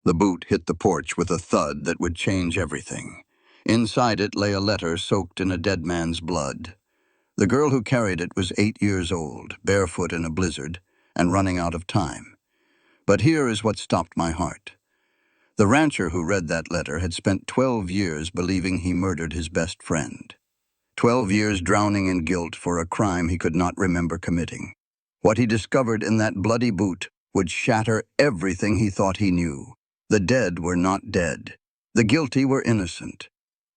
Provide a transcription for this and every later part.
The boot hit the porch with a thud that would change everything. Inside it lay a letter soaked in a dead man's blood. The girl who carried it was 8 years old, barefoot in a blizzard, and running out of time. But here is what stopped my heart. The rancher who read that letter had spent 12 years believing he murdered his best friend. 12 years drowning in guilt for a crime he could not remember committing. What he discovered in that bloody boot would shatter everything he thought he knew. The dead were not dead. The guilty were innocent.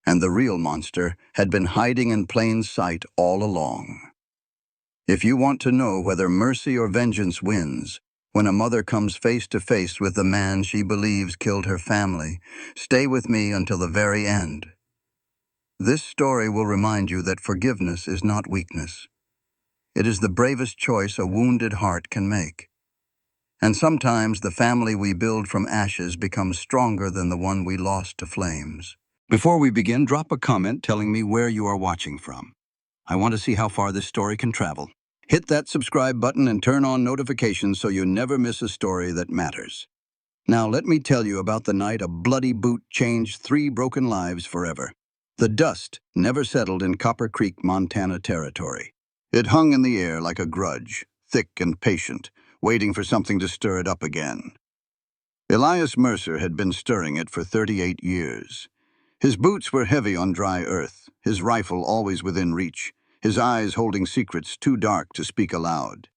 And the real monster had been hiding in plain sight all along. If you want to know whether mercy or vengeance wins, when a mother comes face to face with the man she believes killed her family, stay with me until the very end. This story will remind you that forgiveness is not weakness. It is the bravest choice a wounded heart can make. And sometimes the family we build from ashes becomes stronger than the one we lost to flames. Before we begin, drop a comment telling me where you are watching from. I want to see how far this story can travel. Hit that subscribe button and turn on notifications so you never miss a story that matters. Now let me tell you about the night a bloody boot changed 3 broken lives forever. The dust never settled in Copper Creek, Montana territory. It hung in the air like a grudge, thick and patient, waiting for something to stir it up again. Elias Mercer had been stirring it for 38 years. His boots were heavy on dry earth, his rifle always within reach, his eyes holding secrets too dark to speak aloud.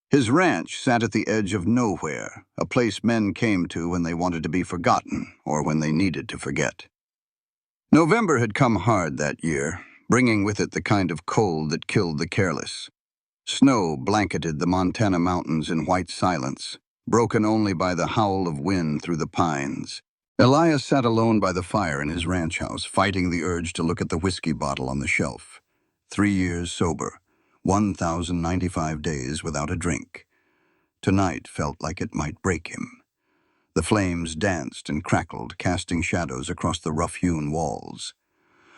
His ranch sat at the edge of nowhere, a place men came to when they wanted to be forgotten or when they needed to forget. November had come hard that year, bringing with it the kind of cold that killed the careless. Snow blanketed the Montana mountains in white silence, broken only by the howl of wind through the pines. Elias sat alone by the fire in his ranch house, fighting the urge to look at the whiskey bottle on the shelf. 3 years sober, 1,095 days without a drink. Tonight felt like it might break him. The flames danced and crackled, casting shadows across the rough-hewn walls.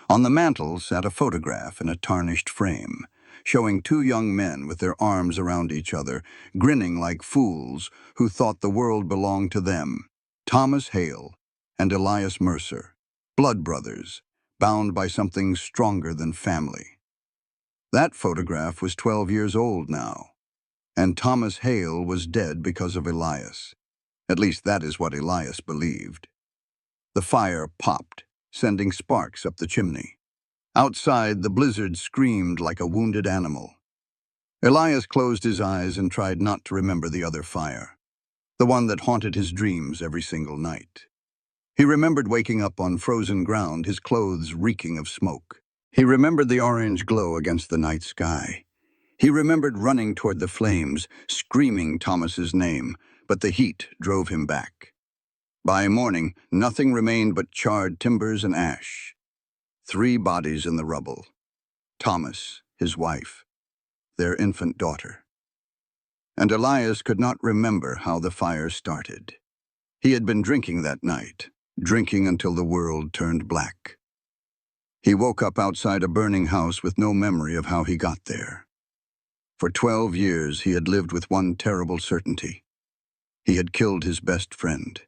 On the mantel sat a photograph in a tarnished frame, showing 2 young men with their arms around each other, grinning like fools who thought the world belonged to them. Thomas Hale and Elias Mercer, blood brothers, bound by something stronger than family. That photograph was 12 years old now, and Thomas Hale was dead because of Elias. At least that is what Elias believed. The fire popped, sending sparks up the chimney. Outside, the blizzard screamed like a wounded animal. Elias closed his eyes and tried not to remember the other fire, the one that haunted his dreams every single night. He remembered waking up on frozen ground, his clothes reeking of smoke. He remembered the orange glow against the night sky. He remembered running toward the flames, screaming Thomas's name, but the heat drove him back. By morning, nothing remained but charred timbers and ash. 3 bodies in the rubble. Thomas, his wife, their infant daughter. And Elias could not remember how the fire started. He had been drinking that night, drinking until the world turned black. He woke up outside a burning house with no memory of how he got there. For 12 years, he had lived with one terrible certainty. He had killed his best friend.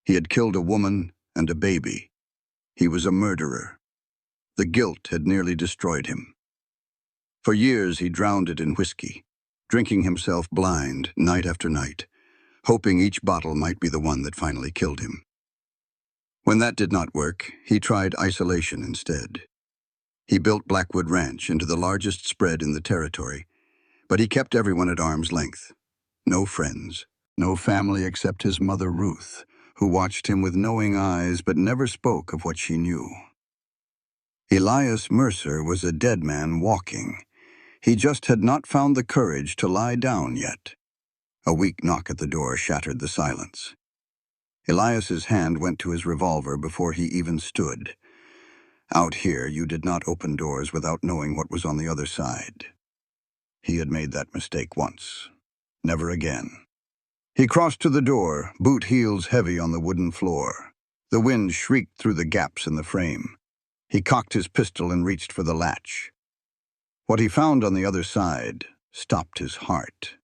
He had killed a woman and a baby. He was a murderer. The guilt had nearly destroyed him. For years, he drowned it in whiskey, drinking himself blind night after night, hoping each bottle might be the one that finally killed him. When that did not work, he tried isolation instead. He built Blackwood Ranch into the largest spread in the territory, but he kept everyone at arm's length. No friends, no family except his mother Ruth, who watched him with knowing eyes but never spoke of what she knew. Elias Mercer was a dead man walking. He just had not found the courage to lie down yet. A weak knock at the door shattered the silence. Elias's hand went to his revolver before he even stood. Out here, you did not open doors without knowing what was on the other side. He had made that mistake once. Never again. He crossed to the door, boot heels heavy on the wooden floor. The wind shrieked through the gaps in the frame. He cocked his pistol and reached for the latch. What he found on the other side stopped his heart.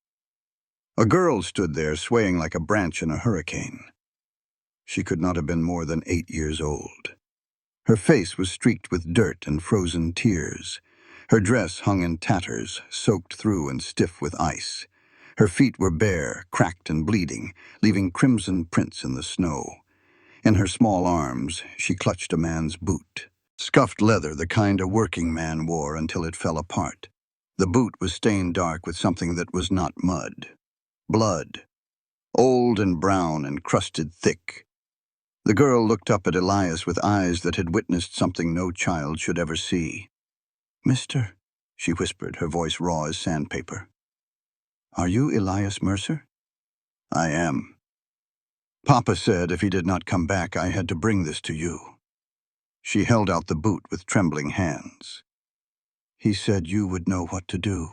A girl stood there swaying like a branch in a hurricane. She could not have been more than 8 years old. Her face was streaked with dirt and frozen tears. Her dress hung in tatters, soaked through and stiff with ice. Her feet were bare, cracked and bleeding, leaving crimson prints in the snow. In her small arms, she clutched a man's boot. Scuffed leather, the kind a working man wore until it fell apart. The boot was stained dark with something that was not mud. Blood. Old and brown and crusted thick. The girl looked up at Elias with eyes that had witnessed something no child should ever see. "Mister," she whispered, her voice raw as sandpaper. "Are you Elias Mercer?" "I am. Papa said if he did not come back, I had to bring this to you." She held out the boot with trembling hands. "He said you would know what to do."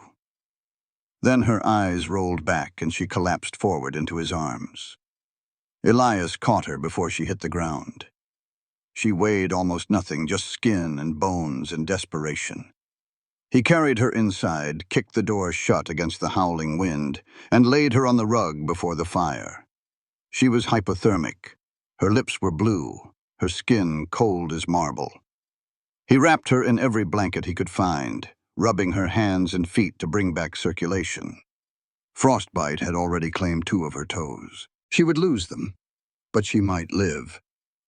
Then her eyes rolled back and she collapsed forward into his arms. Elias caught her before she hit the ground. She weighed almost nothing, just skin and bones and desperation. He carried her inside, kicked the door shut against the howling wind, and laid her on the rug before the fire. She was hypothermic. Her lips were blue, her skin cold as marble. He wrapped her in every blanket he could find, rubbing her hands and feet to bring back circulation. Frostbite had already claimed 2 of her toes. She would lose them, but she might live.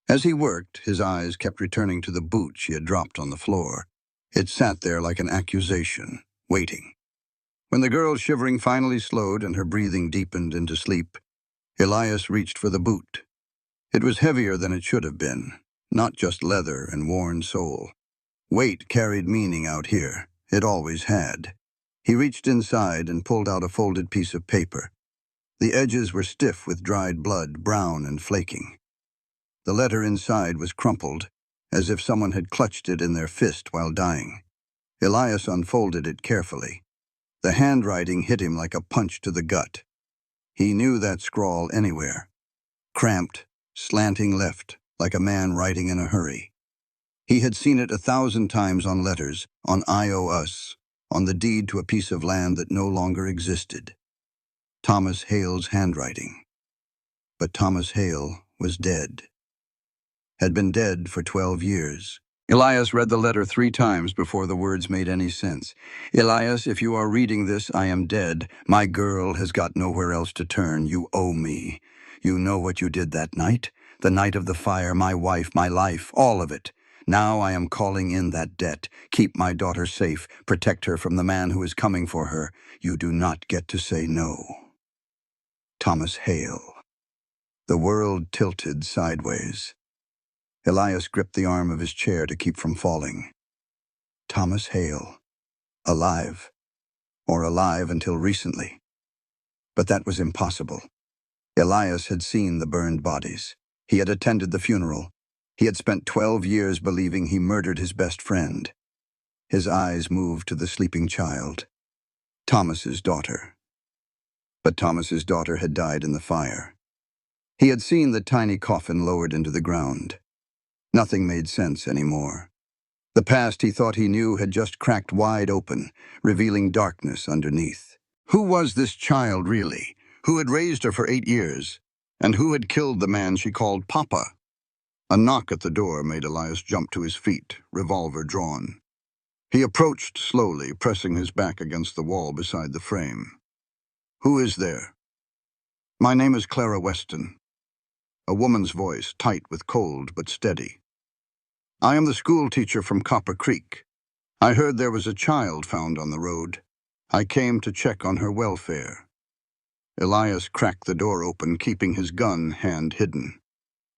As he worked, his eyes kept returning to the boot she had dropped on the floor. It sat there like an accusation, waiting. When the girl's shivering finally slowed and her breathing deepened into sleep, Elias reached for the boot. It was heavier than it should have been, not just leather and worn sole. Weight carried meaning out here. It always had. He reached inside and pulled out a folded piece of paper. The edges were stiff with dried blood, brown and flaking. The letter inside was crumpled, as if someone had clutched it in their fist while dying. Elias unfolded it carefully. The handwriting hit him like a punch to the gut. He knew that scrawl anywhere. Cramped, slanting left, like a man writing in a hurry. He had seen it 1,000 times on letters, on I O Us, on the deed to a piece of land that no longer existed. Thomas Hale's handwriting. But Thomas Hale was dead. Had been dead for 12 years. Elias read the letter 3 times before the words made any sense. "Elias, if you are reading this, I am dead. My girl has got nowhere else to turn. You owe me. You know what you did that night? The night of the fire, my wife, my life, all of it. Now I am calling in that debt. Keep my daughter safe. Protect her from the man who is coming for her. You do not get to say no." Thomas Hale. The world tilted sideways. Elias gripped the arm of his chair to keep from falling. Thomas Hale. Alive. Or alive until recently. But that was impossible. Elias had seen the burned bodies. He had attended the funeral. He had spent 12 years believing he murdered his best friend. His eyes moved to the sleeping child. Thomas's daughter. But Thomas's daughter had died in the fire. He had seen the tiny coffin lowered into the ground. Nothing made sense anymore. The past he thought he knew had just cracked wide open, revealing darkness underneath. Who was this child really? Who had raised her for 8 years? And who had killed the man she called Papa? A knock at the door made Elias jump to his feet, revolver drawn. He approached slowly, pressing his back against the wall beside the frame. "Who is there?" "My name is Clara Weston." A woman's voice, tight with cold but steady. "I am the school teacher from Copper Creek. I heard there was a child found on the road. I came to check on her welfare." Elias cracked the door open, keeping his gun hand hidden.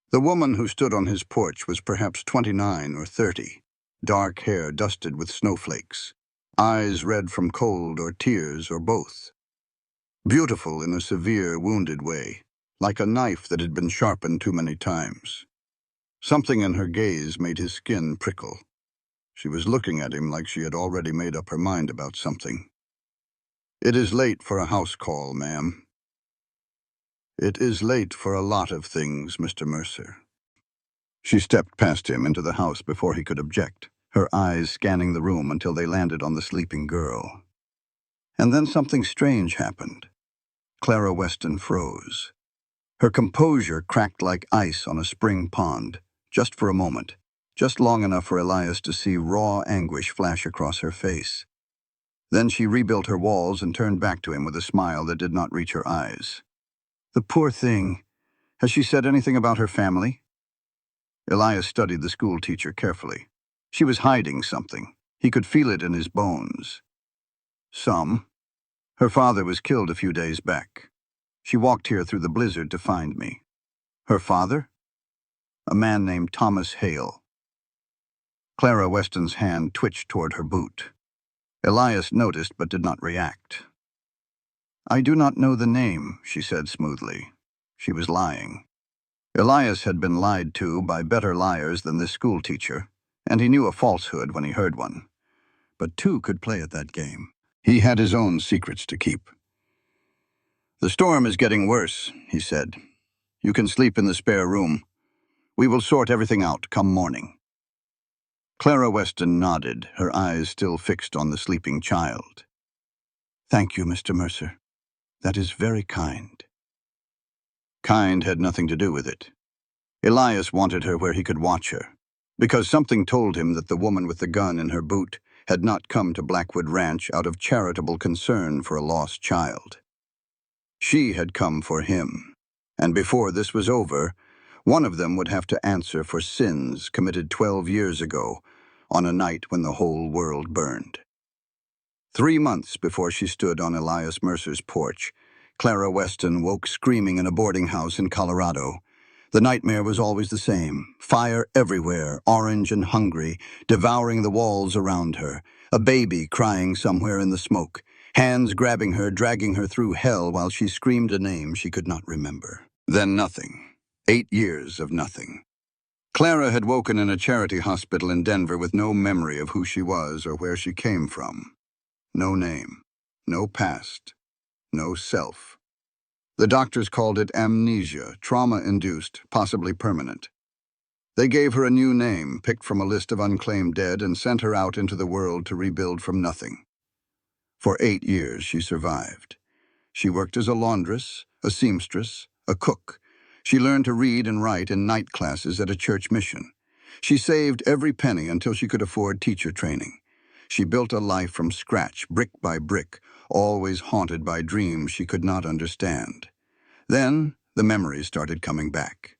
The woman who stood on his porch was perhaps 29 or 30, dark hair dusted with snowflakes, eyes red from cold or tears or both. Beautiful in a severe, wounded way, like a knife that had been sharpened too many times. Something in her gaze made his skin prickle. She was looking at him like she had already made up her mind about something. "It is late for a house call, ma'am." "It is late for a lot of things, Mr. Mercer." She stepped past him into the house before he could object, her eyes scanning the room until they landed on the sleeping girl. And then something strange happened. Clara Weston froze. Her composure cracked like ice on a spring pond, just for a moment, just long enough for Elias to see raw anguish flash across her face. Then she rebuilt her walls and turned back to him with a smile that did not reach her eyes. "The poor thing. Has she said anything about her family?" Elias studied the school teacher carefully. She was hiding something. He could feel it in his bones. "Some. Her father was killed a few days back. She walked here through the blizzard to find me." "Her father?" "A man named Thomas Hale." Clara Weston's hand twitched toward her boot. Elias noticed but did not react. "I do not know the name," she said smoothly. She was lying. Elias had been lied to by better liars than this schoolteacher, and he knew a falsehood when he heard one. But two could play at that game. He had his own secrets to keep. "The storm is getting worse," he said. "You can sleep in the spare room. We will sort everything out come morning." Clara Weston nodded, her eyes still fixed on the sleeping child. "Thank you, Mr. Mercer. That is very kind." Kind had nothing to do with it. Elias wanted her where he could watch her, because something told him that the woman with the gun in her boot had not come to Blackwood Ranch out of charitable concern for a lost child. She had come for him, and before this was over, one of them would have to answer for sins committed 12 years ago, on a night when the whole world burned. 3 months before she stood on Elias Mercer's porch, Clara Weston woke screaming in a boarding house in Colorado. The nightmare was always the same: fire everywhere, orange and hungry, devouring the walls around her, a baby crying somewhere in the smoke, hands grabbing her, dragging her through hell while she screamed a name she could not remember. Then nothing. 8 years of nothing. Clara had woken in a charity hospital in Denver with no memory of who she was or where she came from. No name, no past, no self. The doctors called it amnesia, trauma-induced, possibly permanent. They gave her a new name, picked from a list of unclaimed dead, and sent her out into the world to rebuild from nothing. For 8 years she survived. She worked as a laundress, a seamstress, a cook. She learned to read and write in night classes at a church mission. She saved every penny until she could afford teacher training. She built a life from scratch, brick by brick, always haunted by dreams she could not understand. Then the memories started coming back.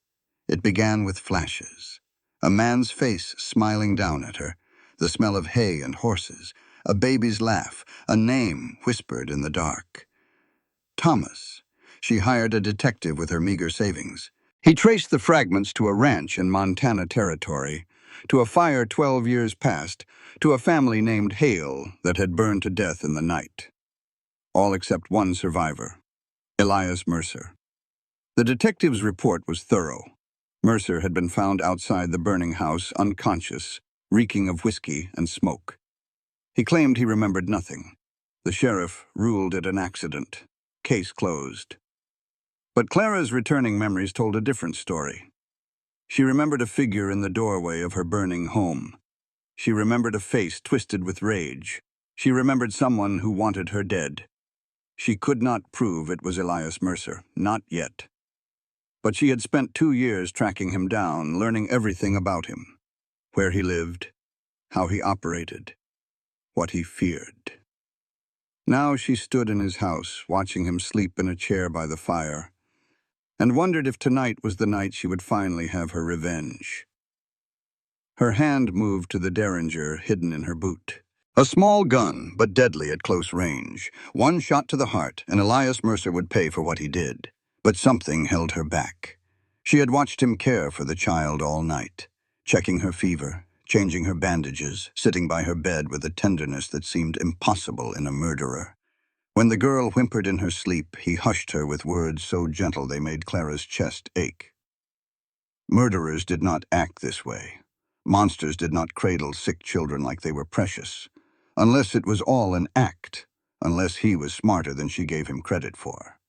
It began with flashes. A man's face smiling down at her, the smell of hay and horses, a baby's laugh, a name whispered in the dark. Thomas. She hired a detective with her meager savings. He traced the fragments to a ranch in Montana Territory, to a fire 12 years past, to a family named Hale that had burned to death in the night. All except one survivor, Elias Mercer. The detective's report was thorough. Mercer had been found outside the burning house, unconscious, reeking of whiskey and smoke. He claimed he remembered nothing. The sheriff ruled it an accident. Case closed. But Clara's returning memories told a different story. She remembered a figure in the doorway of her burning home. She remembered a face twisted with rage. She remembered someone who wanted her dead. She could not prove it was Elias Mercer, not yet. But she had spent 2 years tracking him down, learning everything about him: where he lived, how he operated, what he feared. Now she stood in his house, watching him sleep in a chair by the fire, and wondered if tonight was the night she would finally have her revenge. Her hand moved to the derringer hidden in her boot. A small gun, but deadly at close range. One shot to the heart, and Elias Mercer would pay for what he did. But something held her back. She had watched him care for the child all night, checking her fever, changing her bandages, sitting by her bed with a tenderness that seemed impossible in a murderer. When the girl whimpered in her sleep, he hushed her with words so gentle they made Clara's chest ache. Murderers did not act this way. Monsters did not cradle sick children like they were precious. Unless it was all an act, unless he was smarter than she gave him credit for.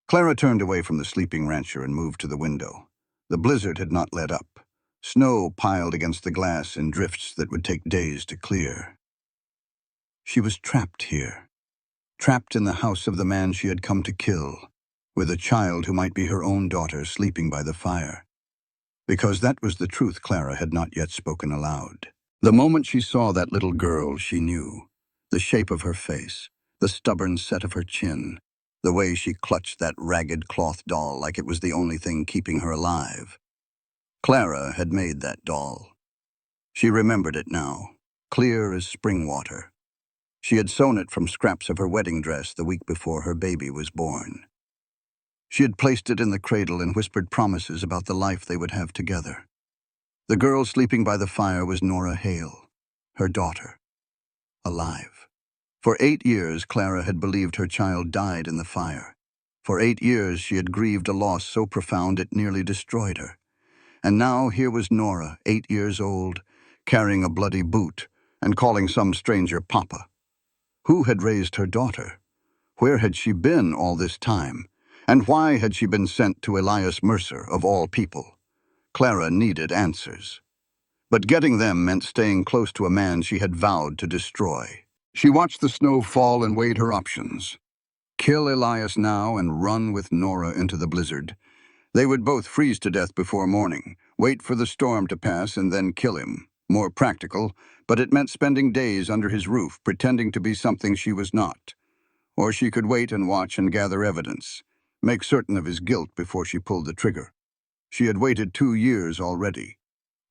Clara turned away from the sleeping rancher and moved to the window. The blizzard had not let up. Snow piled against the glass in drifts that would take days to clear. She was trapped here, trapped in the house of the man she had come to kill, with a child who might be her own daughter sleeping by the fire. Because that was the truth Clara had not yet spoken aloud. The moment she saw that little girl, she knew. The shape of her face, the stubborn set of her chin, the way she clutched that ragged cloth doll like it was the only thing keeping her alive. Clara had made that doll. She remembered it now, clear as spring water. She had sewn it from scraps of her wedding dress the week before her baby was born. She had placed it in the cradle and whispered promises about the life they would have together. The girl sleeping by the fire was Nora Hale, her daughter, alive. For 8 years, Clara had believed her child died in the fire. For 8 years, she had grieved a loss so profound it nearly destroyed her. And now here was Nora, 8 years old, carrying a bloody boot and calling some stranger Papa. Who had raised her daughter? Where had she been all this time? And why had she been sent to Elias Mercer, of all people? Clara needed answers. But getting them meant staying close to a man she had vowed to destroy. She watched the snow fall and weighed her options. Kill Elias now and run with Nora into the blizzard. They would both freeze to death before morning, wait for the storm to pass and then kill him. More practical, but it meant spending days under his roof pretending to be something she was not. Or she could wait and watch and gather evidence, make certain of his guilt before she pulled the trigger. She had waited 2 years already.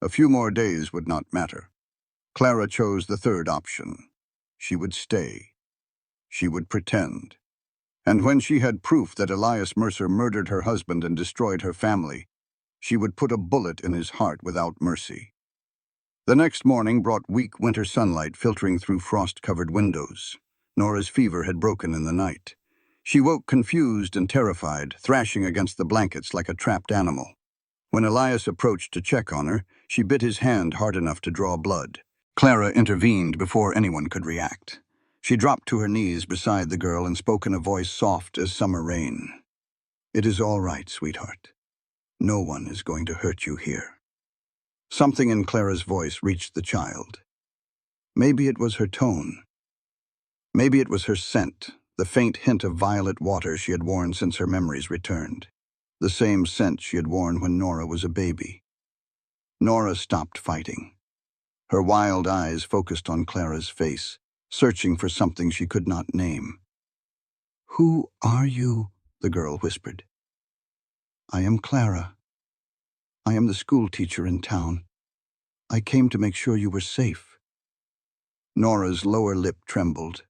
A few more days would not matter. Clara chose the third option. She would stay. She would pretend. And when she had proof that Elias Mercer murdered her husband and destroyed her family, she would put a bullet in his heart without mercy. The next morning brought weak winter sunlight filtering through frost-covered windows. Nora's fever had broken in the night. She woke confused and terrified, thrashing against the blankets like a trapped animal. When Elias approached to check on her, she bit his hand hard enough to draw blood. Clara intervened before anyone could react. She dropped to her knees beside the girl and spoke in a voice soft as summer rain. "It is all right, sweetheart. No one is going to hurt you here." Something in Clara's voice reached the child. Maybe it was her tone. Maybe it was her scent, the faint hint of violet water she had worn since her memories returned. The same scent she had worn when Nora was a baby. Nora stopped fighting. Her wild eyes focused on Clara's face, searching for something she could not name. "Who are you?" the girl whispered. "I am Clara. I am the school teacher in town. I came to make sure you were safe." Nora's lower lip trembled.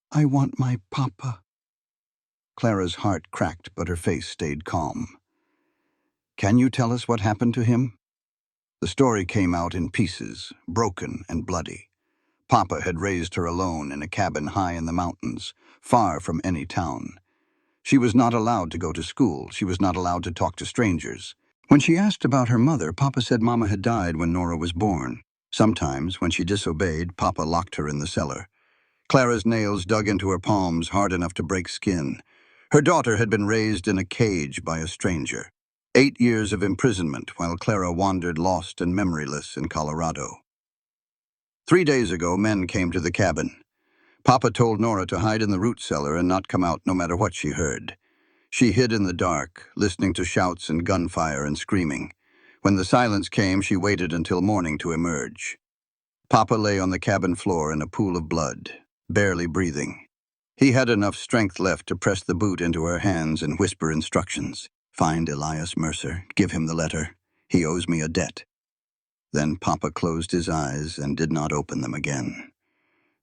"I want my papa." Clara's heart cracked, but her face stayed calm. "Can you tell us what happened to him?" The story came out in pieces, broken and bloody. Papa had raised her alone in a cabin high in the mountains, far from any town. She was not allowed to go to school. She was not allowed to talk to strangers. When she asked about her mother, Papa said Mama had died when Nora was born. Sometimes, when she disobeyed, Papa locked her in the cellar. Clara's nails dug into her palms hard enough to break skin. Her daughter had been raised in a cage by a stranger. 8 years of imprisonment while Clara wandered lost and memoryless in Colorado. 3 days ago, men came to the cabin. Papa told Nora to hide in the root cellar and not come out no matter what she heard. She hid in the dark, listening to shouts and gunfire and screaming. When the silence came, she waited until morning to emerge. Papa lay on the cabin floor in a pool of blood, barely breathing. He had enough strength left to press the boot into her hands and whisper instructions. "Find Elias Mercer. Give him the letter. He owes me a debt." Then Papa closed his eyes and did not open them again.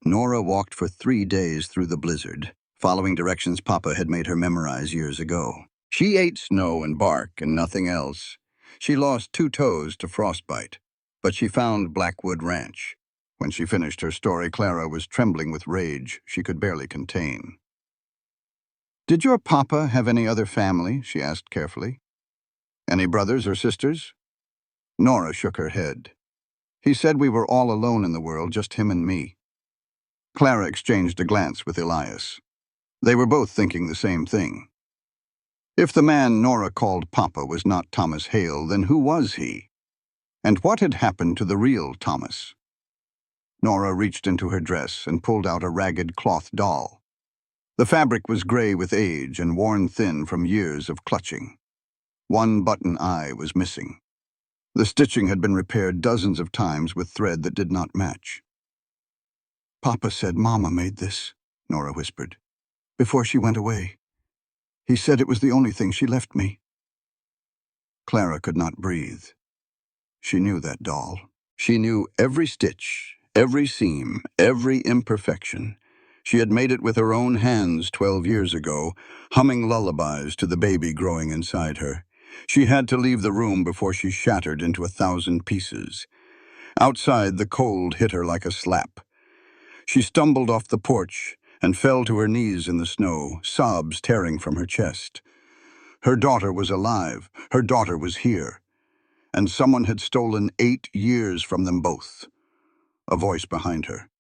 Nora walked for 3 days through the blizzard, following directions Papa had made her memorize years ago. She ate snow and bark and nothing else. She lost 2 toes to frostbite, but she found Blackwood Ranch. When she finished her story, Clara was trembling with rage she could barely contain. "Did your papa have any other family?" she asked carefully. "Any brothers or sisters?" Nora shook her head. "He said we were all alone in the world, just him and me." Clara exchanged a glance with Elias. They were both thinking the same thing. If the man Nora called Papa was not Thomas Hale, then who was he? And what had happened to the real Thomas? Nora reached into her dress and pulled out a ragged cloth doll. The fabric was gray with age and worn thin from years of clutching. One button eye was missing. The stitching had been repaired dozens of times with thread that did not match. "Papa said Mama made this," Nora whispered, "before she went away. He said it was the only thing she left me." Clara could not breathe. She knew that doll. She knew every stitch, every seam, every imperfection. She had made it with her own hands 12 years ago, humming lullabies to the baby growing inside her. She had to leave the room before she shattered into 1,000 pieces. Outside, the cold hit her like a slap. She stumbled off the porch and fell to her knees in the snow, sobs tearing from her chest. Her daughter was alive. Her daughter was here. And someone had stolen 8 years from them both. A voice behind her.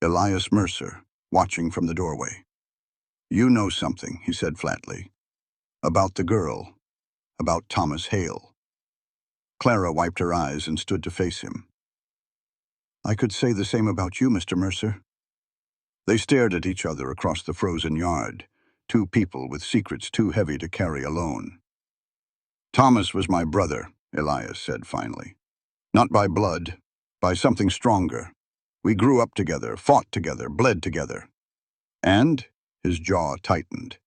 Elias Mercer, watching from the doorway. "You know something," he said flatly. "About the girl. About Thomas Hale." Clara wiped her eyes and stood to face him. "I could say the same about you, Mr. Mercer." They stared at each other across the frozen yard, two people with secrets too heavy to carry alone. "Thomas was my brother," Elias said finally. "Not by blood, by something stronger. We grew up together, fought together, bled together." And his jaw tightened.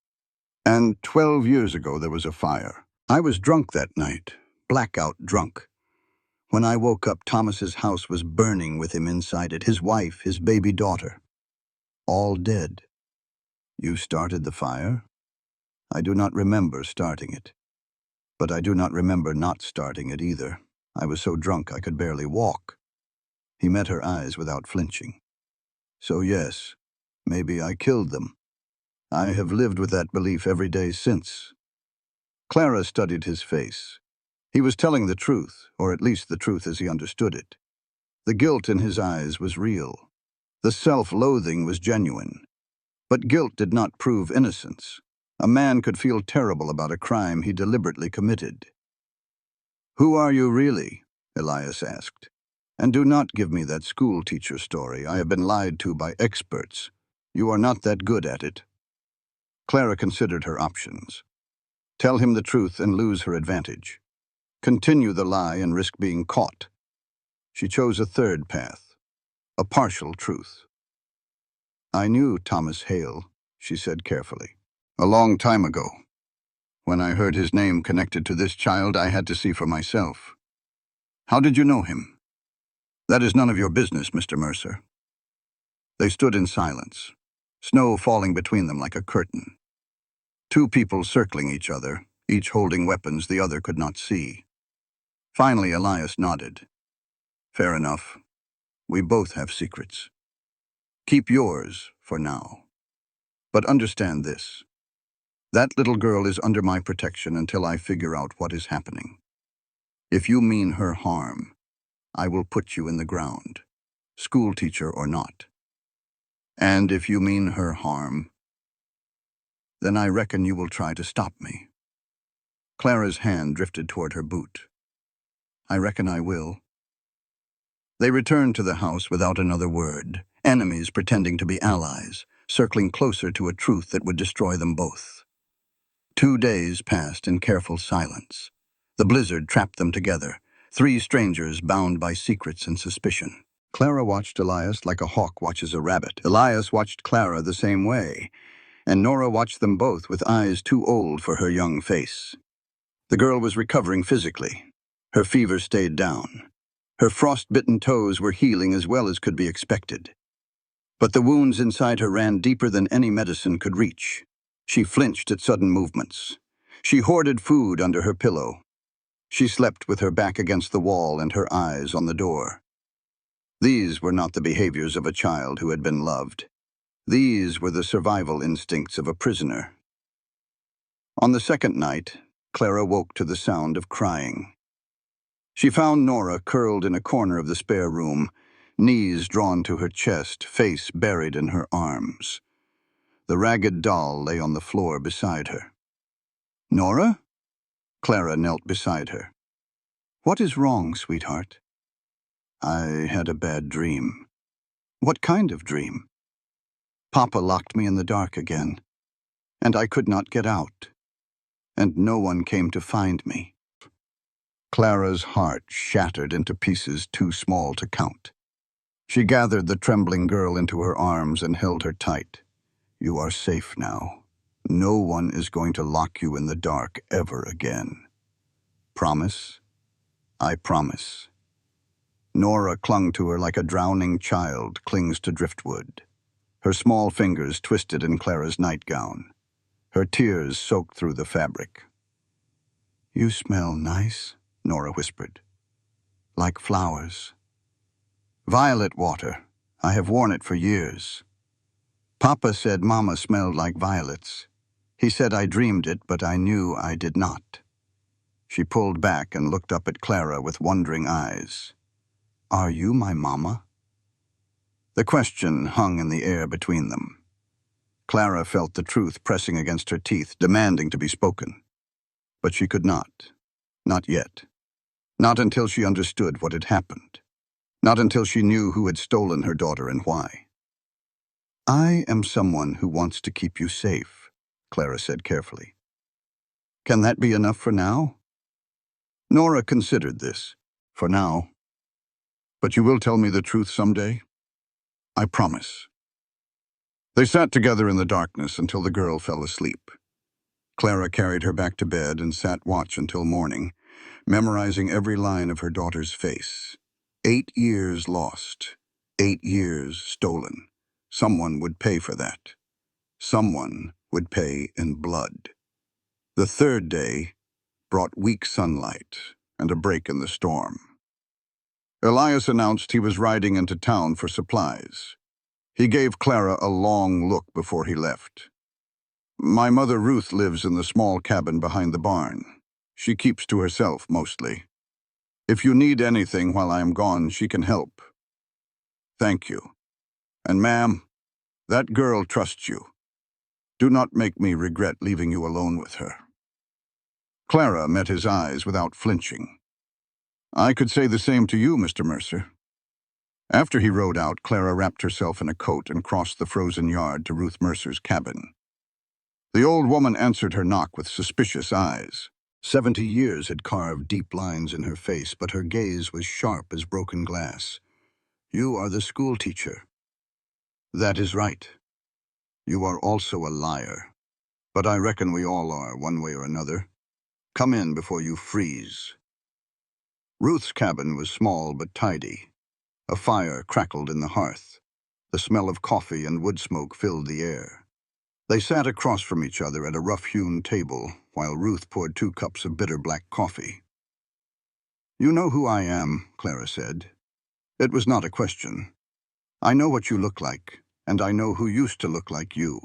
"And 12 years ago there was a fire. I was drunk that night, blackout drunk. When I woke up, Thomas's house was burning with him inside it, his wife, his baby daughter. All dead." "You started the fire?" "I do not remember starting it. But I do not remember not starting it either. I was so drunk I could barely walk." He met her eyes without flinching. "So yes, maybe I killed them. I have lived with that belief every day since." Clara studied his face. He was telling the truth, or at least the truth as he understood it. The guilt in his eyes was real. The self-loathing was genuine. But guilt did not prove innocence. A man could feel terrible about a crime he deliberately committed. "Who are you really?" Elias asked. "And do not give me that school teacher story. I have been lied to by experts. You are not that good at it." Clara considered her options. Tell him the truth and lose her advantage. Continue the lie and risk being caught. She chose a third path, a partial truth. "I knew Thomas Hale," she said carefully. "A long time ago. When I heard his name connected to this child, I had to see for myself." "How did you know him?" "That is none of your business, Mr. Mercer." They stood in silence, snow falling between them like a curtain. Two people circling each other, each holding weapons the other could not see. Finally, Elias nodded. "Fair enough. We both have secrets. Keep yours for now. But understand this. That little girl is under my protection until I figure out what is happening. If you mean her harm, I will put you in the ground, school teacher or not. And if you mean her harm, then I reckon you will try to stop me." Clara's hand drifted toward her boot. "I reckon I will." They returned to the house without another word, enemies pretending to be allies, circling closer to a truth that would destroy them both. 2 days passed in careful silence. The blizzard trapped them together, 3 strangers bound by secrets and suspicion. Clara watched Elias like a hawk watches a rabbit. Elias watched Clara the same way, and Nora watched them both with eyes too old for her young face. The girl was recovering physically. Her fever stayed down. Her frost-bitten toes were healing as well as could be expected. But the wounds inside her ran deeper than any medicine could reach. She flinched at sudden movements. She hoarded food under her pillow. She slept with her back against the wall and her eyes on the door. These were not the behaviors of a child who had been loved. These were the survival instincts of a prisoner. On the second night, Clara woke to the sound of crying. She found Nora curled in a corner of the spare room, knees drawn to her chest, face buried in her arms. The ragged doll lay on the floor beside her. "Nora?" Clara knelt beside her. "What is wrong, sweetheart?" "I had a bad dream." "What kind of dream?" Papa locked me in the dark again, and I could not get out, and no one came to find me. Clara's heart shattered into pieces too small to count. She gathered the trembling girl into her arms and held her tight. You are safe now. No one is going to lock you in the dark ever again. Promise? I promise. Nora clung to her like a drowning child clings to driftwood. Her small fingers twisted in Clara's nightgown. Her tears soaked through the fabric. You smell nice, Nora whispered. Like flowers. Violet water. I have worn it for years. Papa said Mama smelled like violets. He said I dreamed it, but I knew I did not. She pulled back and looked up at Clara with wondering eyes. Are you my mama? The question hung in the air between them. Clara felt the truth pressing against her teeth, demanding to be spoken. But she could not. Not yet. Not until she understood what had happened. Not until she knew who had stolen her daughter and why. I am someone who wants to keep you safe, Clara said carefully. Can that be enough for now? Nora considered this. For now. But you will tell me the truth someday? I promise. They sat together in the darkness until the girl fell asleep. Clara carried her back to bed and sat watch until morning, memorizing every line of her daughter's face. 8 years lost. 8 years stolen. Someone would pay for that. Someone would pay in blood. The third day brought weak sunlight and a break in the storm. Elias announced he was riding into town for supplies. He gave Clara a long look before he left. My mother Ruth lives in the small cabin behind the barn. She keeps to herself mostly. If you need anything while I am gone, she can help. Thank you. And ma'am, that girl trusts you. Do not make me regret leaving you alone with her. Clara met his eyes without flinching. I could say the same to you, Mr. Mercer. After he rode out, Clara wrapped herself in a coat and crossed the frozen yard to Ruth Mercer's cabin. The old woman answered her knock with suspicious eyes. 70 years had carved deep lines in her face, but her gaze was sharp as broken glass. You are the school teacher. That is right. You are also a liar. But I reckon we all are, one way or another. Come in before you freeze. Ruth's cabin was small but tidy. A fire crackled in the hearth. The smell of coffee and wood smoke filled the air. They sat across from each other at a rough-hewn table, while Ruth poured 2 cups of bitter black coffee. You know who I am, Clara said. It was not a question. I know what you look like, and I know who used to look like you.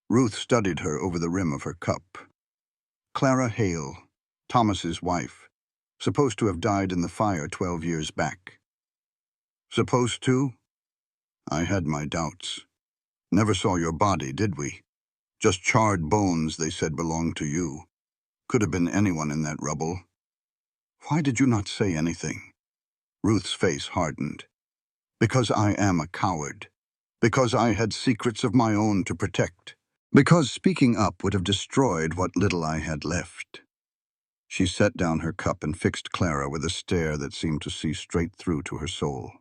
Ruth studied her over the rim of her cup. Clara Hale, Thomas's wife, supposed to have died in the fire 12 years back. Supposed to? I had my doubts. Never saw your body, did we? Just charred bones they said belonged to you. Could have been anyone in that rubble. Why did you not say anything? Ruth's face hardened. Because I am a coward. Because I had secrets of my own to protect. Because speaking up would have destroyed what little I had left. She set down her cup and fixed Clara with a stare that seemed to see straight through to her soul.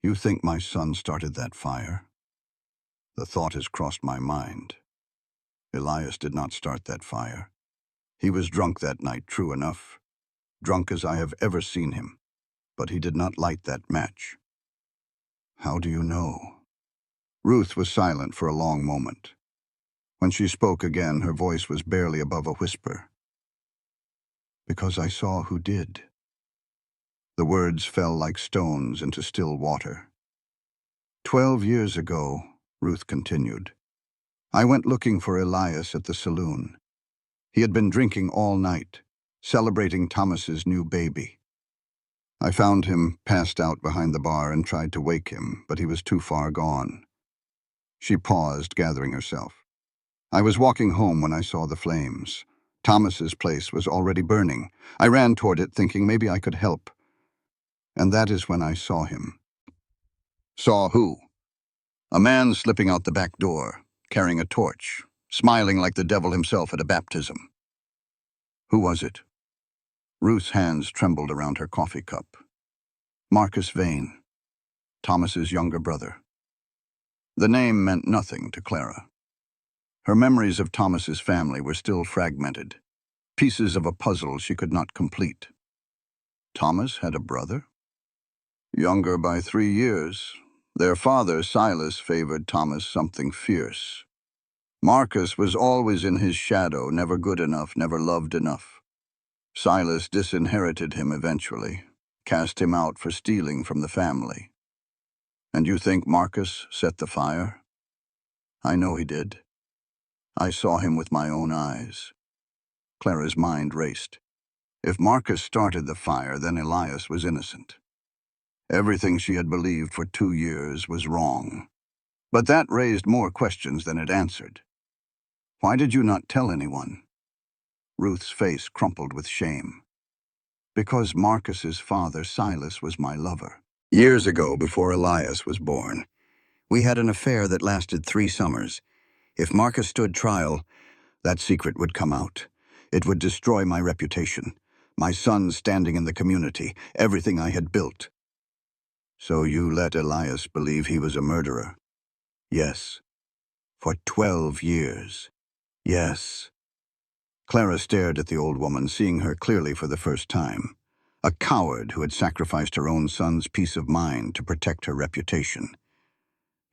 You think my son started that fire? The thought has crossed my mind. Elias did not start that fire. He was drunk that night, true enough. Drunk as I have ever seen him. But he did not light that match. How do you know? Ruth was silent for a long moment. When she spoke again, her voice was barely above a whisper. Because I saw who did. The words fell like stones into still water. 12 years ago, Ruth continued, I went looking for Elias at the saloon. He had been drinking all night, celebrating Thomas's new baby. I found him passed out behind the bar and tried to wake him, but he was too far gone. She paused, gathering herself. I was walking home when I saw the flames. Thomas's place was already burning. I ran toward it, thinking maybe I could help. And that is when I saw him. Saw who? A man slipping out the back door, carrying a torch, smiling like the devil himself at a baptism. Who was it? Ruth's hands trembled around her coffee cup. Marcus Vane, Thomas's younger brother. The name meant nothing to Clara. Her memories of Thomas's family were still fragmented, pieces of a puzzle she could not complete. Thomas had a brother? Younger by 3 years. Their father, Silas, favored Thomas something fierce. Marcus was always in his shadow, never good enough, never loved enough. Silas disinherited him eventually, cast him out for stealing from the family. And you think Marcus set the fire? I know he did. I saw him with my own eyes. Clara's mind raced. If Marcus started the fire, then Elias was innocent. Everything she had believed for 2 years was wrong. But that raised more questions than it answered. Why did you not tell anyone? Ruth's face crumpled with shame. Because Marcus's father, Silas, was my lover. Years ago, before Elias was born, we had an affair that lasted 3 summers. If Marcus stood trial, that secret would come out. It would destroy my reputation, my son's standing in the community, everything I had built. So you let Elias believe he was a murderer? Yes. For 12 years. Yes. Clara stared at the old woman, seeing her clearly for the first time. A coward who had sacrificed her own son's peace of mind to protect her reputation.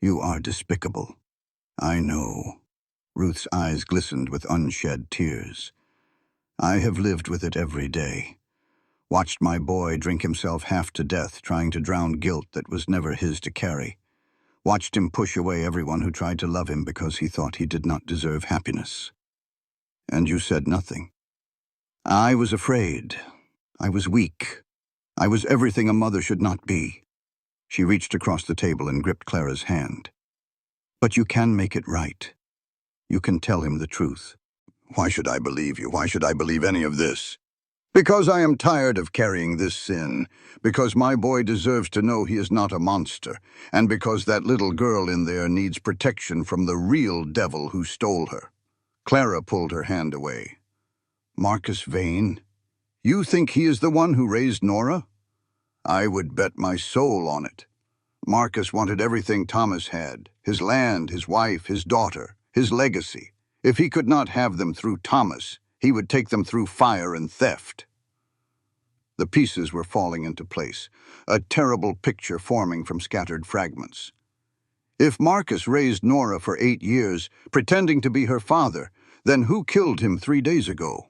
You are despicable. I know. Ruth's eyes glistened with unshed tears. I have lived with it every day. Watched my boy drink himself half to death trying to drown guilt that was never his to carry. Watched him push away everyone who tried to love him because he thought he did not deserve happiness. And you said nothing. I was afraid. I was weak. I was everything a mother should not be. She reached across the table and gripped Clara's hand. But you can make it right. You can tell him the truth. Why should I believe you? Why should I believe any of this? Because I am tired of carrying this sin, because my boy deserves to know he is not a monster, and because that little girl in there needs protection from the real devil who stole her. Clara pulled her hand away. Marcus Vane, you think he is the one who raised Nora? I would bet my soul on it. Marcus wanted everything Thomas had, his land, his wife, his daughter, his legacy. If he could not have them through Thomas, he would take them through fire and theft. The pieces were falling into place, a terrible picture forming from scattered fragments. If Marcus raised Nora for 8 years, pretending to be her father, then who killed him 3 days ago?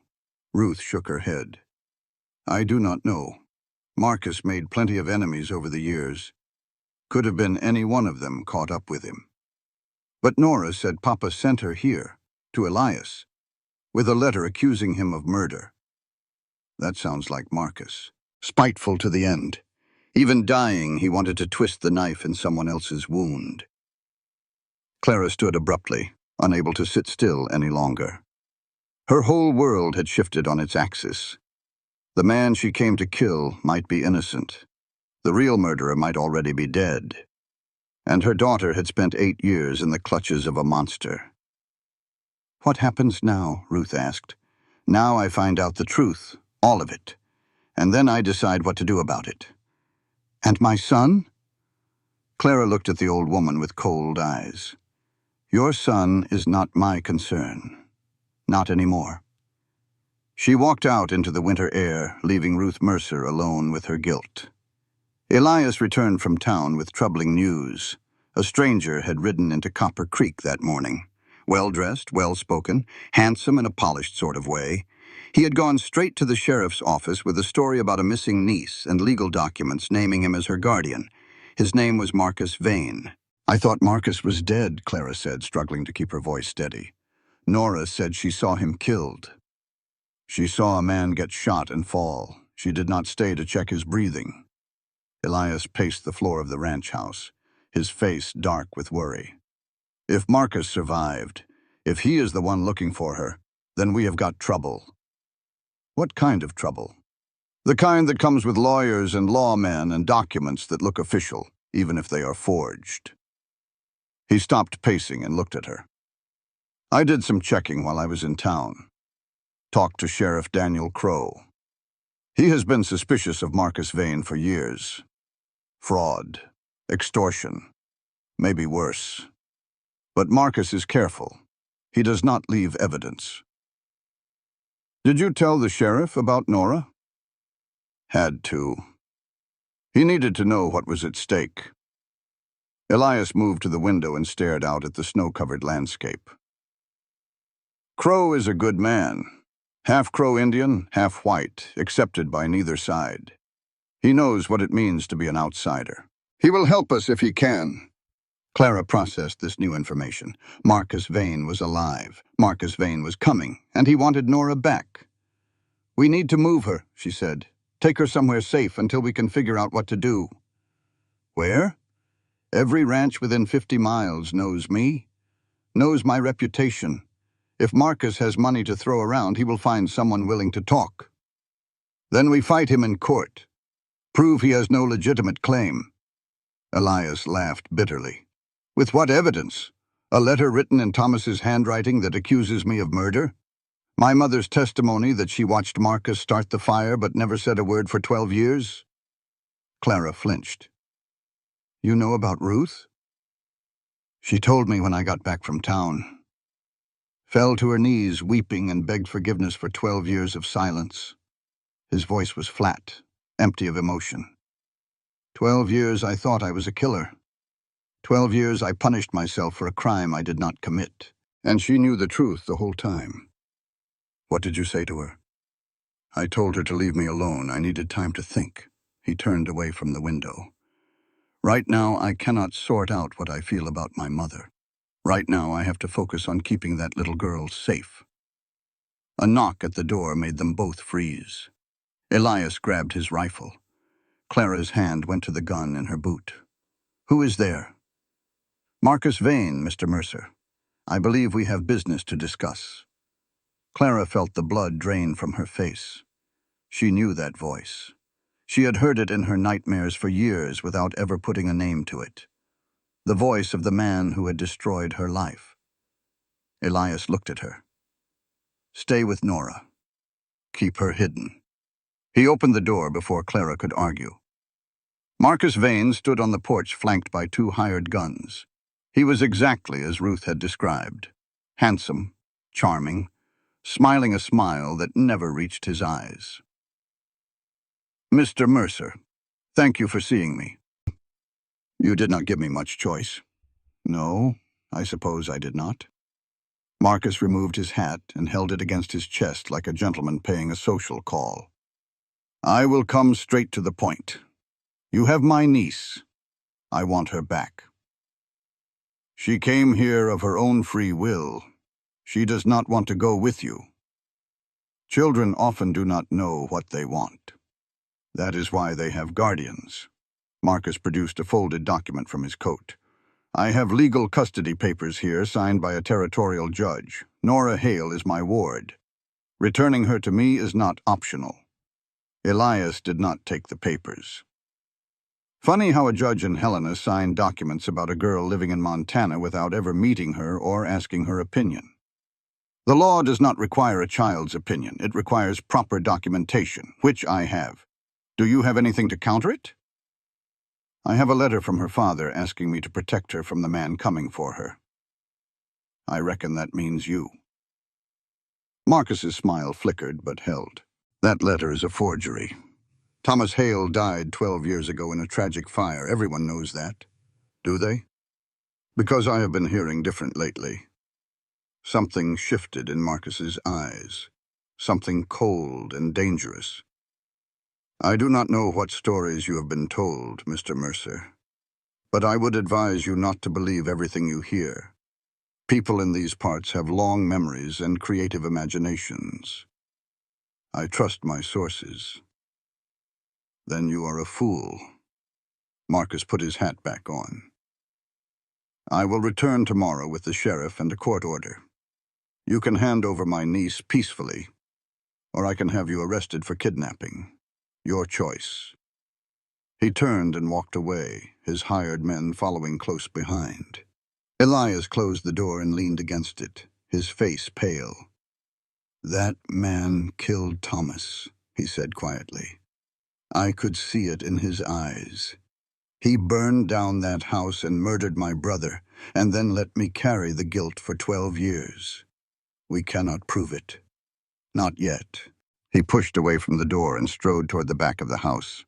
Ruth shook her head. I do not know. Marcus made plenty of enemies over the years. Could have been any one of them caught up with him. But Nora said Papa sent her here, to Elias, with a letter accusing him of murder. That sounds like Marcus. Spiteful to the end. Even dying, he wanted to twist the knife in someone else's wound. Clara stood abruptly, unable to sit still any longer. Her whole world had shifted on its axis. The man she came to kill might be innocent. The real murderer might already be dead. And her daughter had spent 8 years in the clutches of a monster. What happens now? Ruth asked. Now I find out the truth, all of it. And then I decide what to do about it. And my son? Clara looked at the old woman with cold eyes. Your son is not my concern. Not anymore. She walked out into the winter air, leaving Ruth Mercer alone with her guilt. Elias returned from town with troubling news. A stranger had ridden into Copper Creek that morning. Well-dressed, well-spoken, handsome in a polished sort of way. He had gone straight to the sheriff's office with a story about a missing niece and legal documents naming him as her guardian. His name was Marcus Vane. I thought Marcus was dead, Clara said, struggling to keep her voice steady. Nora said she saw him killed. She saw a man get shot and fall. She did not stay to check his breathing. Elias paced the floor of the ranch house, his face dark with worry. If Marcus survived, if he is the one looking for her, then we have got trouble. What kind of trouble? The kind that comes with lawyers and lawmen and documents that look official, even if they are forged. He stopped pacing and looked at her. I did some checking while I was in town. Talked to Sheriff Daniel Crow. He has been suspicious of Marcus Vane for years. Fraud, extortion, maybe worse. But Marcus is careful. He does not leave evidence. Did you tell the sheriff about Nora? Had to. He needed to know what was at stake. Elias moved to the window and stared out at the snow-covered landscape. Crow is a good man. Half Crow Indian, half white, accepted by neither side. He knows what it means to be an outsider. He will help us if he can. Clara processed this new information. Marcus Vane was alive. Marcus Vane was coming, and he wanted Nora back. We need to move her, she said. Take her somewhere safe until we can figure out what to do. Where? Every ranch within 50 miles knows me, knows my reputation. If Marcus has money to throw around, he will find someone willing to talk. Then we fight him in court. Prove he has no legitimate claim. Elias laughed bitterly. With what evidence? A letter written in Thomas's handwriting that accuses me of murder? My mother's testimony that she watched Marcus start the fire but never said a word for 12 years? Clara flinched. You know about Ruth? She told me when I got back from town. Fell to her knees, weeping, and begged forgiveness for 12 years of silence. His voice was flat, empty of emotion. 12 years I thought I was a killer. 12 years I punished myself for a crime I did not commit. And she knew the truth the whole time. What did you say to her? I told her to leave me alone. I needed time to think. He turned away from the window. Right now, I cannot sort out what I feel about my mother. Right now, I have to focus on keeping that little girl safe. A knock at the door made them both freeze. Elias grabbed his rifle. Clara's hand went to the gun in her boot. Who is there? Marcus Vane, Mr. Mercer. I believe we have business to discuss. Clara felt the blood drain from her face. She knew that voice. She had heard it in her nightmares for years without ever putting a name to it. The voice of the man who had destroyed her life. Elias looked at her. Stay with Nora. Keep her hidden. He opened the door before Clara could argue. Marcus Vane stood on the porch flanked by 2 hired guns. He was exactly as Ruth had described. Handsome, charming, smiling a smile that never reached his eyes. Mr. Mercer, thank you for seeing me. You did not give me much choice. No, I suppose I did not. Marcus removed his hat and held it against his chest like a gentleman paying a social call. I will come straight to the point. You have my niece. I want her back. She came here of her own free will. She does not want to go with you. Children often do not know what they want. That is why they have guardians. Marcus produced a folded document from his coat. I have legal custody papers here signed by a territorial judge. Nora Hale is my ward. Returning her to me is not optional. Elias did not take the papers. Funny how a judge in Helena signed documents about a girl living in Montana without ever meeting her or asking her opinion. The law does not require a child's opinion. It requires proper documentation, which I have. Do you have anything to counter it? I have a letter from her father asking me to protect her from the man coming for her. I reckon that means you. Marcus's smile flickered but held. That letter is a forgery. Thomas Hale died 12 years ago in a tragic fire. Everyone knows that. Do they? Because I have been hearing different lately. Something shifted in Marcus's eyes. Something cold and dangerous. I do not know what stories you have been told, Mr. Mercer, but I would advise you not to believe everything you hear. People in these parts have long memories and creative imaginations. I trust my sources. Then you are a fool. Marcus put his hat back on. I will return tomorrow with the sheriff and a court order. You can hand over my niece peacefully, or I can have you arrested for kidnapping. Your choice. He turned and walked away, his hired men following close behind. Elias closed the door and leaned against it, his face pale. "That man killed Thomas," he said quietly. "I could see it in his eyes. He burned down that house and murdered my brother, and then let me carry the guilt for 12 years. We cannot prove it. Not yet." He pushed away from the door and strode toward the back of the house.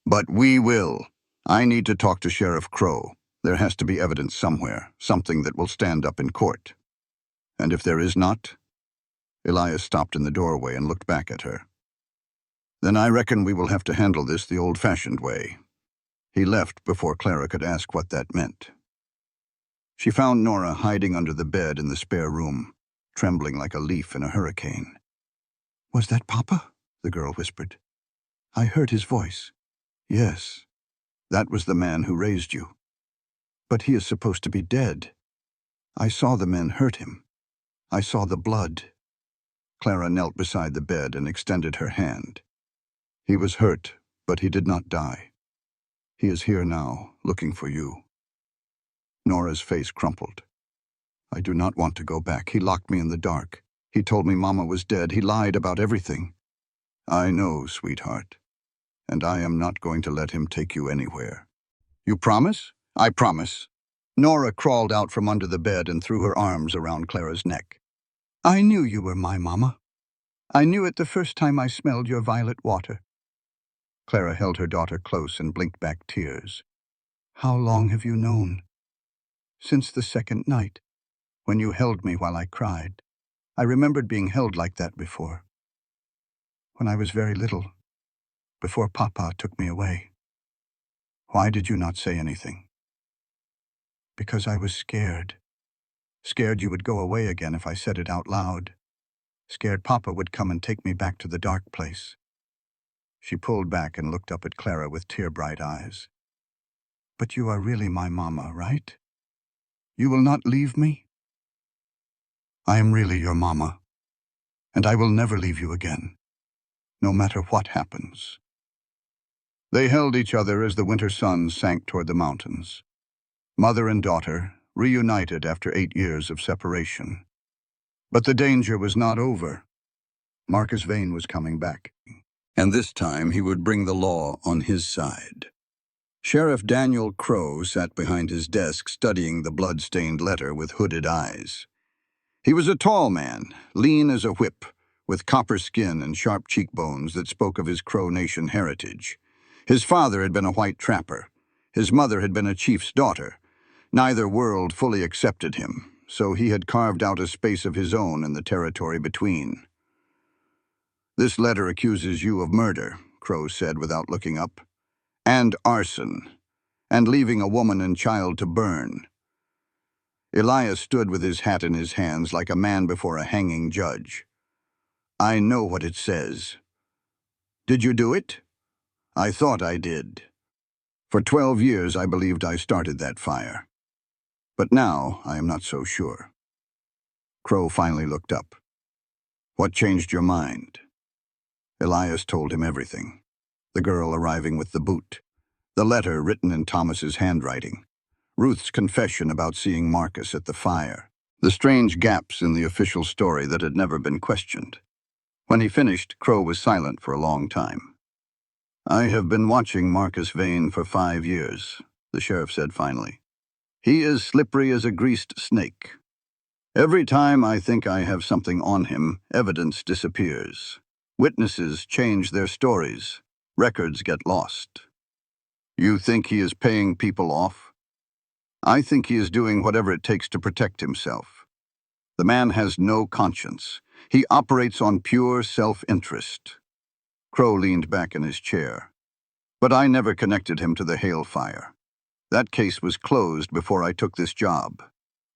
"But we will. I need to talk to Sheriff Crow. There has to be evidence somewhere, something that will stand up in court. And if there is not—" Elias stopped in the doorway and looked back at her. "Then I reckon we will have to handle this the old-fashioned way." He left before Clara could ask what that meant. She found Nora hiding under the bed in the spare room, trembling like a leaf in a hurricane. "Was that Papa?" the girl whispered. "I heard his voice." "Yes, that was the man who raised you. But he is supposed to be dead. I saw the men hurt him. I saw the blood." Clara knelt beside the bed and extended her hand. "He was hurt, but he did not die. He is here now, looking for you." Nora's face crumpled. "I do not want to go back. He locked me in the dark. He told me Mama was dead. He lied about everything." "I know, sweetheart. And I am not going to let him take you anywhere." "You promise?" "I promise." Nora crawled out from under the bed and threw her arms around Clara's neck. "I knew you were my Mama. I knew it the first time I smelled your violet water." Clara held her daughter close and blinked back tears. "How long have you known?" "Since the second night, when you held me while I cried. I remembered being held like that before. When I was very little, before Papa took me away." "Why did you not say anything?" "Because I was scared. Scared you would go away again if I said it out loud. Scared Papa would come and take me back to the dark place." She pulled back and looked up at Clara with tear-bright eyes. "But you are really my Mama, right? You will not leave me?" "I am really your Mama, and I will never leave you again, no matter what happens." They held each other as the winter sun sank toward the mountains. Mother and daughter, reunited after 8 years of separation. But the danger was not over. Marcus Vane was coming back, and this time he would bring the law on his side. Sheriff Daniel Crow sat behind his desk studying the blood-stained letter with hooded eyes. He was a tall man, lean as a whip, with copper skin and sharp cheekbones that spoke of his Crow Nation heritage. His father had been a white trapper. His mother had been a chief's daughter. Neither world fully accepted him, so he had carved out a space of his own in the territory between. "This letter accuses you of murder," Crow said without looking up, "and arson, and leaving a woman and child to burn." Elias stood with his hat in his hands like a man before a hanging judge. "I know what it says." "Did you do it?" "I thought I did. For 12 years I believed I started that fire. But now I am not so sure." Crow finally looked up. "What changed your mind?" Elias told him everything. The girl arriving with the boot. The letter written in Thomas's handwriting. Ruth's confession about seeing Marcus at the fire. The strange gaps in the official story that had never been questioned. When he finished, Crow was silent for a long time. "I have been watching Marcus Vane for 5 years," the sheriff said finally. "He is slippery as a greased snake. Every time I think I have something on him, evidence disappears. Witnesses change their stories. Records get lost." "You think he is paying people off?" "I think he is doing whatever it takes to protect himself. The man has no conscience. He operates on pure self-interest." Crow leaned back in his chair. "But I never connected him to the Hale fire. That case was closed before I took this job.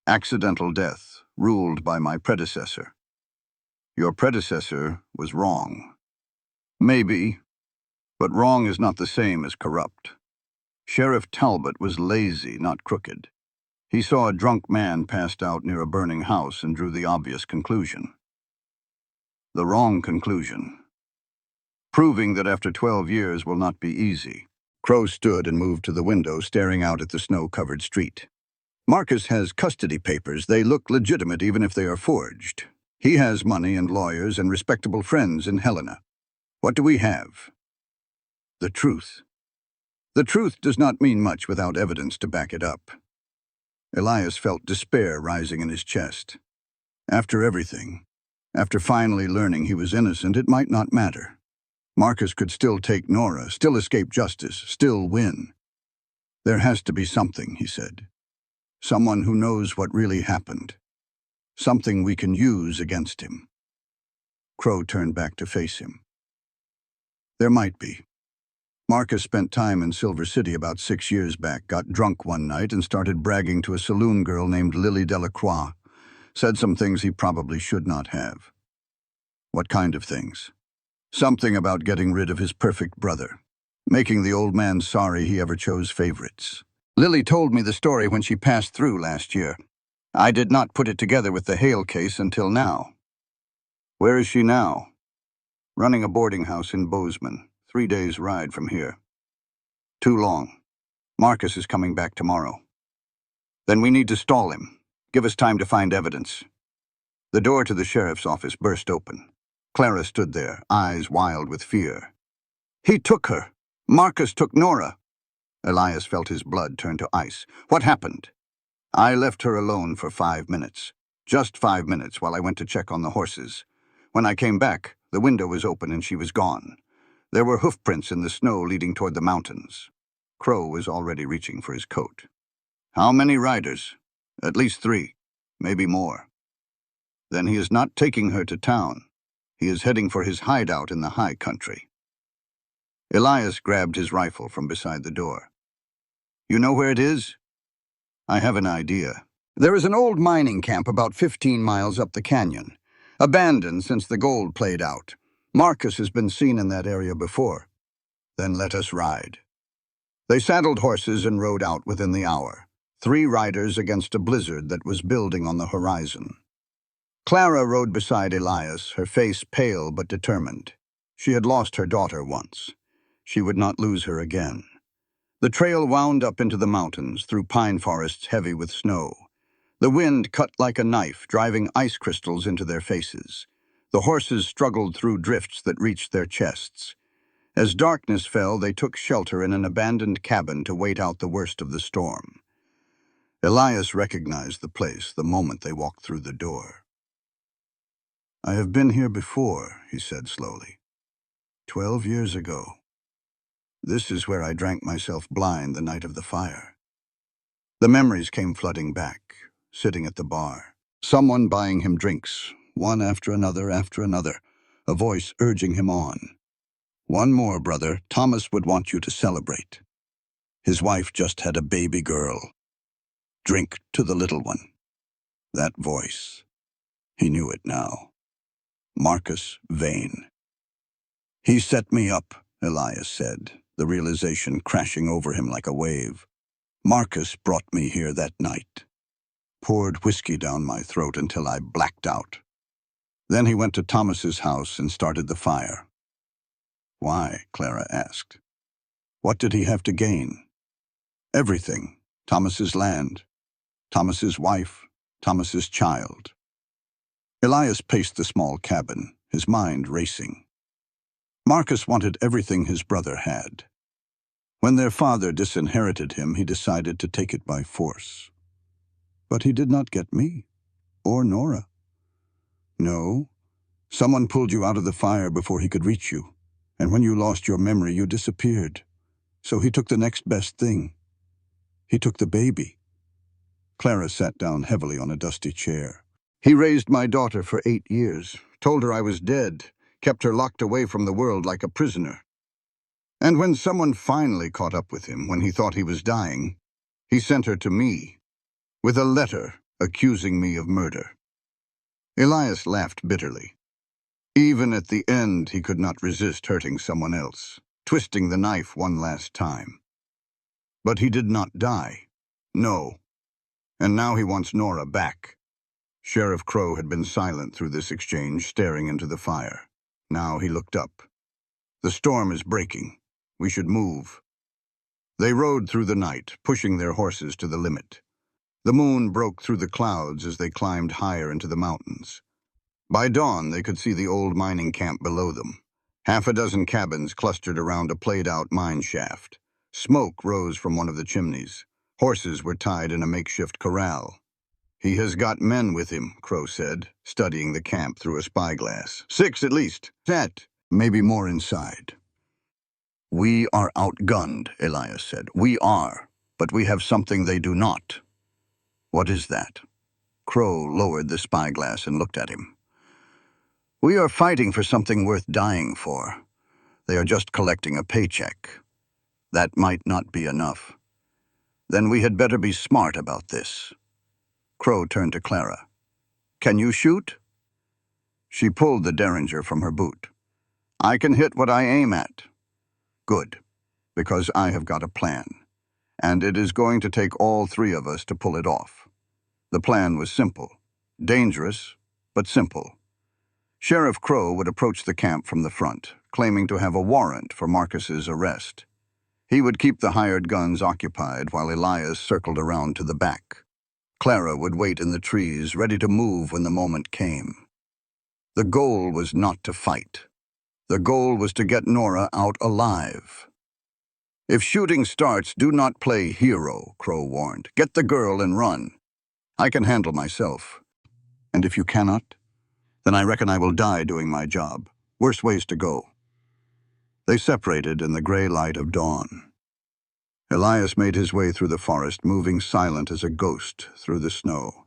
Accidental death, ruled by my predecessor." "Your predecessor was wrong." "Maybe, but wrong is not the same as corrupt. Sheriff Talbot was lazy, not crooked. He saw a drunk man passed out near a burning house and drew the obvious conclusion. The wrong conclusion. Proving that after 12 years will not be easy." Crow stood and moved to the window, staring out at the snow-covered street. Marcus has custody papers. They look legitimate even if they are forged. He has money and lawyers and respectable friends in Helena. What do we have? The truth. The truth does not mean much without evidence to back it up. Elias felt despair rising in his chest. After everything, after finally learning he was innocent, it might not matter. Marcus could still take Nora, still escape justice, still win. There has to be something, he said. Someone who knows what really happened. Something we can use against him. Crow turned back to face him. There might be. Marcus spent time in Silver City about 6 years back, got drunk one night and started bragging to a saloon girl named Lily Delacroix. Said some things he probably should not have. What kind of things? Something about getting rid of his perfect brother, making the old man sorry he ever chose favorites. Lily told me the story when she passed through last year. I did not put it together with the Hale case until now. Where is she now? Running a boarding house in Bozeman, 3 days' ride from here. Too long. Marcus is coming back tomorrow. Then we need to stall him. Give us time to find evidence. The door to the sheriff's office burst open. Clara stood there, eyes wild with fear. He took her. Marcus took Nora. Elias felt his blood turn to ice. What happened? I left her alone for 5 minutes. Just 5 minutes while I went to check on the horses. When I came back, the window was open and she was gone. There were hoofprints in the snow leading toward the mountains. Crow was already reaching for his coat. How many riders? At least 3, maybe more. Then he is not taking her to town. He is heading for his hideout in the high country. Elias grabbed his rifle from beside the door. You know where it is? I have an idea. There is an old mining camp about 15 miles up the canyon. Abandoned since the gold played out. Marcus has been seen in that area before. Then let us ride. They saddled horses and rode out within the hour. 3 riders against a blizzard that was building on the horizon. Clara rode beside Elias, her face pale but determined. She had lost her daughter once. She would not lose her again. The trail wound up into the mountains, through pine forests heavy with snow. The wind cut like a knife, driving ice crystals into their faces. The horses struggled through drifts that reached their chests. As darkness fell, they took shelter in an abandoned cabin to wait out the worst of the storm. Elias recognized the place the moment they walked through the door. I have been here before, he said slowly. 12 years ago. This is where I drank myself blind the night of the fire. The memories came flooding back, sitting at the bar. Someone buying him drinks, one after another, a voice urging him on. One more, brother. Thomas would want you to celebrate. His wife just had a baby girl. Drink to the little one. That voice. He knew it now. Marcus Vane. He set me up, Elias said, the realization crashing over him like a wave. Marcus brought me here that night. Poured whiskey down my throat until I blacked out. Then he went to Thomas's house and started the fire. Why? Clara asked. What did he have to gain? Everything. Thomas's land. Thomas's wife. Thomas's child. Elias paced the small cabin, his mind racing. Marcus wanted everything his brother had. When their father disinherited him, he decided to take it by force. But he did not get me, or Nora. No, someone pulled you out of the fire before he could reach you, and when you lost your memory, you disappeared. So he took the next best thing. He took the baby. Clara sat down heavily on a dusty chair. He raised my daughter for 8 years, told her I was dead, kept her locked away from the world like a prisoner. And when someone finally caught up with him, when he thought he was dying, he sent her to me, with a letter accusing me of murder. Elias laughed bitterly. Even at the end, he could not resist hurting someone else, twisting the knife one last time. But he did not die. No. And now he wants Nora back. Sheriff Crow had been silent through this exchange, staring into the fire. Now he looked up. The storm is breaking. We should move. They rode through the night, pushing their horses to the limit. The moon broke through the clouds as they climbed higher into the mountains. By dawn, they could see the old mining camp below them. Half a dozen cabins clustered around a played-out mine shaft. Smoke rose from one of the chimneys. Horses were tied in a makeshift corral. "He has got men with him," Crow said, studying the camp through a spyglass. "6 at least. That, maybe more inside." "We are outgunned," Elias said. "We are, but we have something they do not." "What is that?" Crow lowered the spyglass and looked at him. "We are fighting for something worth dying for. They are just collecting a paycheck. That might not be enough. Then we had better be smart about this." Crow turned to Clara. "Can you shoot?" She pulled the derringer from her boot. "I can hit what I aim at." "Good, because I have got a plan, and it is going to take all 3 of us to pull it off." The plan was simple. Dangerous, but simple. Sheriff Crow would approach the camp from the front, claiming to have a warrant for Marcus's arrest. He would keep the hired guns occupied while Elias circled around to the back. Clara would wait in the trees, ready to move when the moment came. The goal was not to fight. The goal was to get Nora out alive. "If shooting starts, do not play hero," Crow warned. "Get the girl and run. I can handle myself. And if you cannot, then I reckon I will die doing my job. Worse ways to go." They separated in the gray light of dawn. Elias made his way through the forest, moving silent as a ghost through the snow.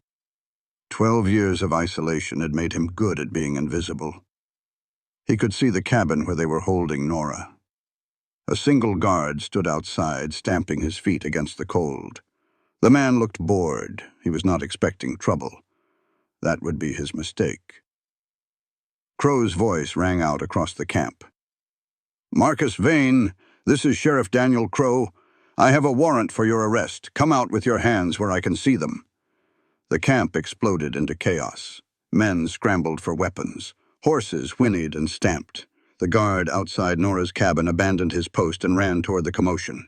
12 years of isolation had made him good at being invisible. He could see the cabin where they were holding Nora. A single guard stood outside, stamping his feet against the cold. The man looked bored. He was not expecting trouble. That would be his mistake. Crow's voice rang out across the camp. "Marcus Vane, this is Sheriff Daniel Crow. I have a warrant for your arrest. Come out with your hands where I can see them." The camp exploded into chaos. Men scrambled for weapons. Horses whinnied and stamped. The guard outside Nora's cabin abandoned his post and ran toward the commotion.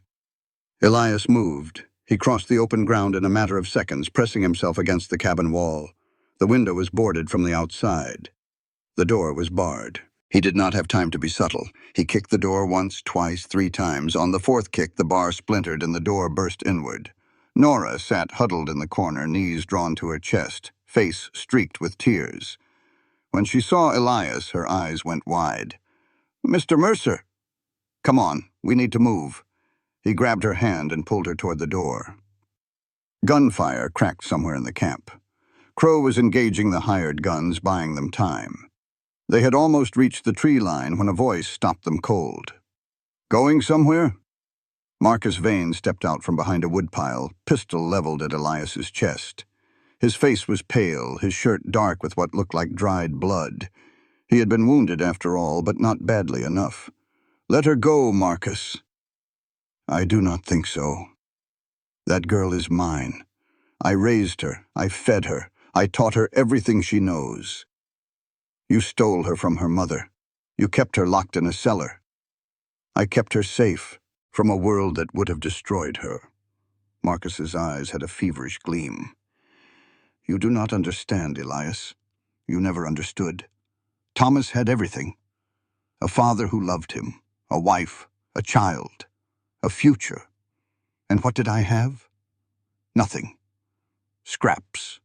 Elias moved. He crossed the open ground in a matter of seconds, pressing himself against the cabin wall. The window was boarded from the outside. The door was barred. He did not have time to be subtle. He kicked the door once, twice, 3 times. On the 4th kick, the bar splintered and the door burst inward. Nora sat huddled in the corner, knees drawn to her chest, face streaked with tears. When she saw Elias, her eyes went wide. "Mr. Mercer!" "Come on, we need to move." He grabbed her hand and pulled her toward the door. Gunfire cracked somewhere in the camp. Crow was engaging the hired guns, buying them time. They had almost reached the tree line when a voice stopped them cold. "Going somewhere?" Marcus Vane stepped out from behind a woodpile, pistol leveled at Elias's chest. His face was pale, his shirt dark with what looked like dried blood. He had been wounded after all, but not badly enough. "Let her go, Marcus." "I do not think so. That girl is mine. I raised her, I fed her, I taught her everything she knows. You stole her from her mother. You kept her locked in a cellar. I kept her safe from a world that would have destroyed her." Marcus's eyes had a feverish gleam. "You do not understand, Elias. You never understood. Thomas had everything. A father who loved him, a wife, a child, a future. And what did I have? Nothing. Scraps.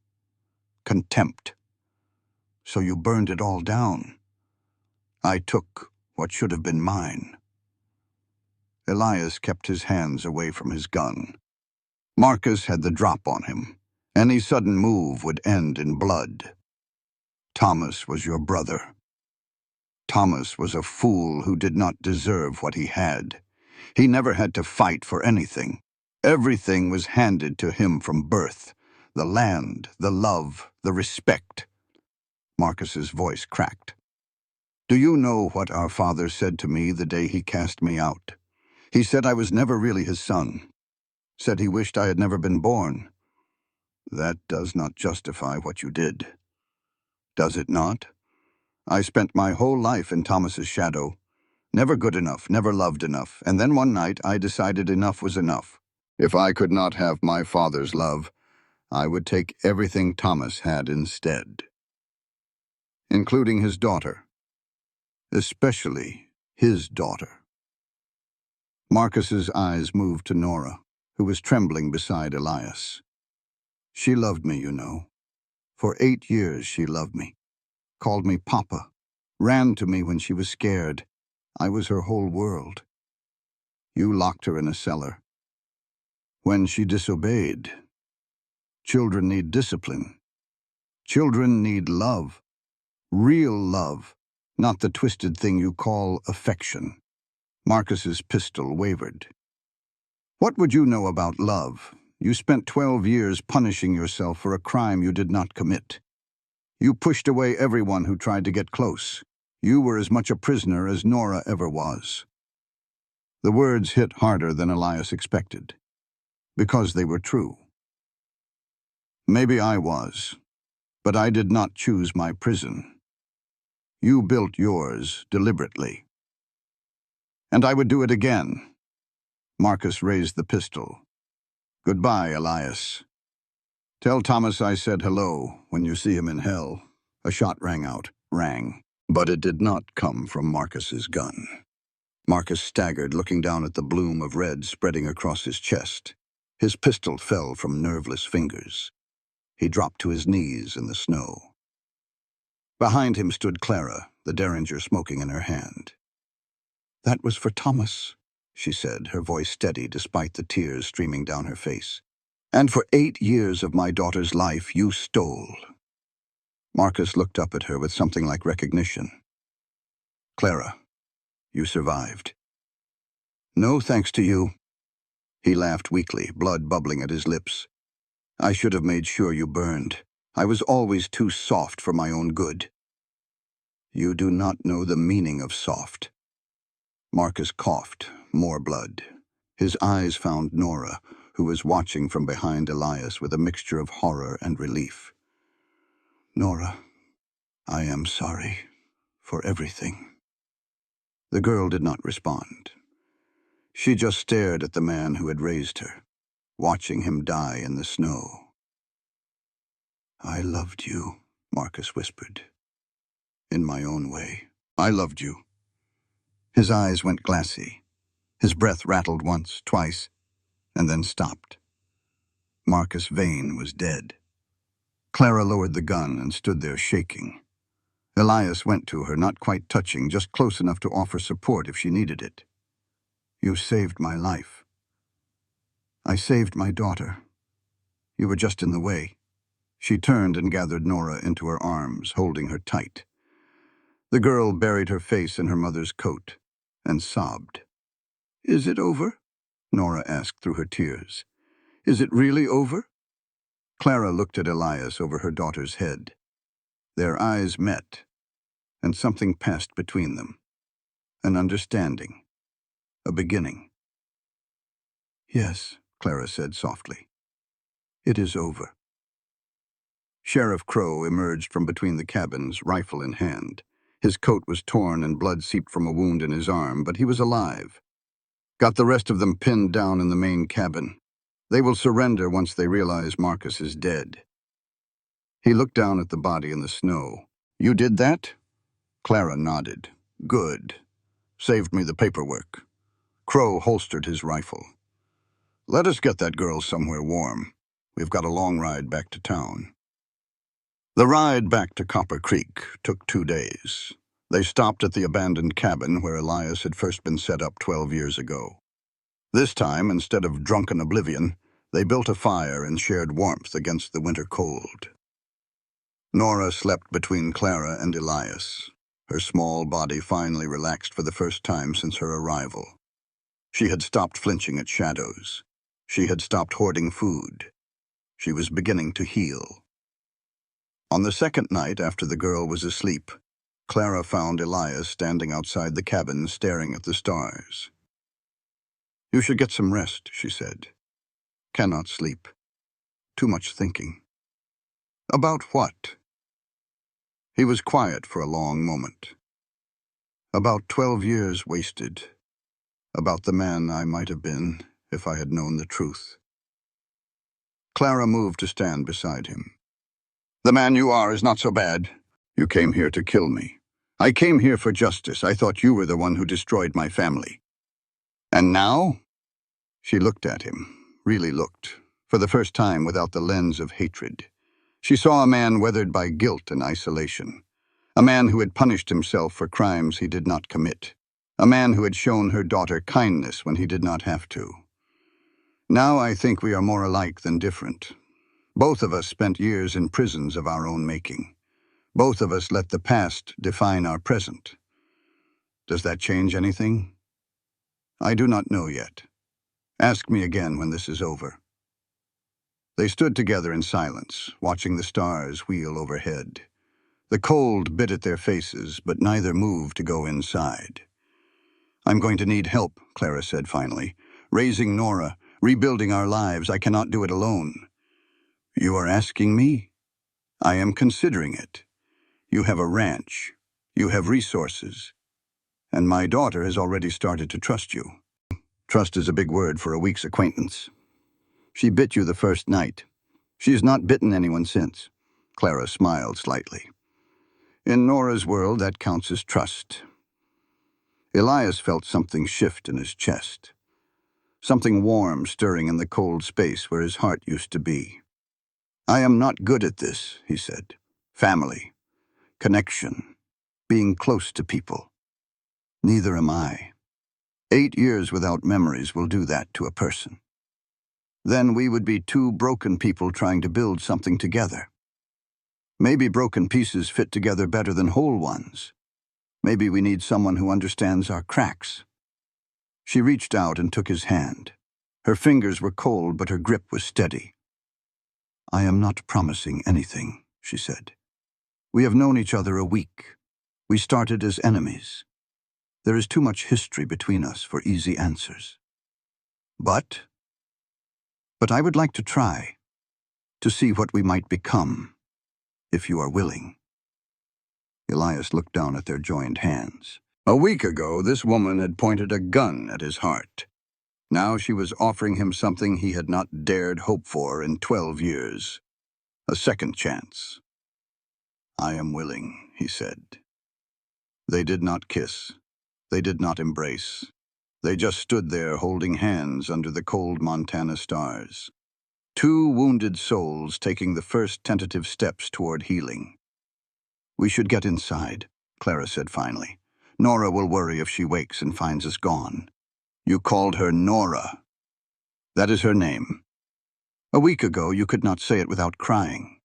Contempt. So you burned it all down. I took what should have been mine." Elias kept his hands away from his gun. Marcus had the drop on him. Any sudden move would end in blood. "Thomas was your brother. Thomas was a fool who did not deserve what he had. He never had to fight for anything. Everything was handed to him from birth. The land, the love, the respect." Marcus's voice cracked. "Do you know what our father said to me the day he cast me out? He said I was never really his son. Said he wished I had never been born. That does not justify what you did. Does it not? I spent my whole life in Thomas's shadow. Never good enough, never loved enough, and then one night I decided enough was enough. If I could not have my father's love, I would take everything Thomas had instead, including his daughter, especially his daughter. Marcus's eyes moved to Nora, who was trembling beside Elias. She loved me, you know. For 8 years she loved me, called me Papa, ran to me when she was scared. I was her whole world. You locked her in a cellar. When she disobeyed, children need discipline. Children need love. Real love, not the twisted thing you call affection. Marcus's pistol wavered. What would you know about love? You spent 12 years punishing yourself for a crime you did not commit. You pushed away everyone who tried to get close. You were as much a prisoner as Nora ever was. The words hit harder than Elias expected, because they were true. Maybe I was, but I did not choose my prison. You built yours deliberately. And I would do it again. Marcus raised the pistol. Goodbye, Elias. Tell Thomas I said hello when you see him in hell. A shot rang out, but it did not come from Marcus's gun. Marcus staggered, looking down at the bloom of red spreading across his chest. His pistol fell from nerveless fingers. He dropped to his knees in the snow. Behind him stood Clara, the derringer smoking in her hand. That was for Thomas, she said, her voice steady despite the tears streaming down her face. And for 8 years of my daughter's life you stole. Marcus looked up at her with something like recognition. Clara, you survived. No thanks to you. He laughed weakly, blood bubbling at his lips. I should have made sure you burned. I was always too soft for my own good. You do not know the meaning of soft. Marcus coughed, more blood. His eyes found Nora, who was watching from behind Elias with a mixture of horror and relief. Nora, I am sorry for everything. The girl did not respond. She just stared at the man who had raised her, watching him die in the snow. I loved you, Marcus whispered. In my own way. I loved you. His eyes went glassy. His breath rattled once, twice, and then stopped. Marcus Vane was dead. Clara lowered the gun and stood there shaking. Elias went to her, not quite touching, just close enough to offer support if she needed it. You saved my life. I saved my daughter. You were just in the way. She turned and gathered Nora into her arms, holding her tight. The girl buried her face in her mother's coat and sobbed. Is it over? Nora asked through her tears. Is it really over? Clara looked at Elias over her daughter's head. Their eyes met, and something passed between them. An understanding. A beginning. Yes, Clara said softly. It is over. Sheriff Crow emerged from between the cabins, rifle in hand. His coat was torn and blood seeped from a wound in his arm, but he was alive. Got the rest of them pinned down in the main cabin. They will surrender once they realize Marcus is dead. He looked down at the body in the snow. You did that? Clara nodded. Good. Saved me the paperwork. Crow holstered his rifle. Let us get that girl somewhere warm. We've got a long ride back to town. The ride back to Copper Creek took 2 days. They stopped at the abandoned cabin where Elias had first been set up 12 years ago. This time, instead of drunken oblivion, they built a fire and shared warmth against the winter cold. Nora slept between Clara and Elias. Her small body finally relaxed for the first time since her arrival. She had stopped flinching at shadows. She had stopped hoarding food. She was beginning to heal. On the second night after the girl was asleep, Clara found Elias standing outside the cabin staring at the stars. You should get some rest, she said. Cannot sleep. Too much thinking. About what? He was quiet for a long moment. About 12 years wasted. About the man I might have been if I had known the truth. Clara moved to stand beside him. "The man you are is not so bad. You came here to kill me. I came here for justice. I thought you were the one who destroyed my family. And now?" She looked at him, really looked, for the first time without the lens of hatred. She saw a man weathered by guilt and isolation. A man who had punished himself for crimes he did not commit. A man who had shown her daughter kindness when he did not have to. "Now I think we are more alike than different. Both of us spent years in prisons of our own making. Both of us let the past define our present. Does that change anything? I do not know yet. Ask me again when this is over." They stood together in silence, watching the stars wheel overhead. The cold bit at their faces, but neither moved to go inside. "I'm going to need help," Clara said finally. "Raising Nora, rebuilding our lives, I cannot do it alone." "You are asking me?" "I am considering it. You have a ranch. You have resources. And my daughter has already started to trust you." "Trust is a big word for a week's acquaintance. She bit you the first night. She has not bitten anyone since." Clara smiled slightly. "In Nora's world, that counts as trust." Elias felt something shift in his chest. Something warm stirring in the cold space where his heart used to be. "I am not good at this," he said. "Family, connection, being close to people. Neither am I. 8 years without memories will do that to a person. Then we would be two broken people trying to build something together. Maybe broken pieces fit together better than whole ones. Maybe we need someone who understands our cracks." She reached out and took his hand. Her fingers were cold, but her grip was steady. "I am not promising anything," she said. "We have known each other a week. We started as enemies. There is too much history between us for easy answers. But I would like to try, to see what we might become, if you are willing." Elias looked down at their joined hands. A week ago, this woman had pointed a gun at his heart. Now she was offering him something he had not dared hope for in 12 years. A second chance. "I am willing," he said. They did not kiss. They did not embrace. They just stood there holding hands under the cold Montana stars. Two wounded souls taking the first tentative steps toward healing. "We should get inside," Clara said finally. "Nora will worry if she wakes and finds us gone." "You called her Nora." "That is her name. A week ago, you could not say it without crying."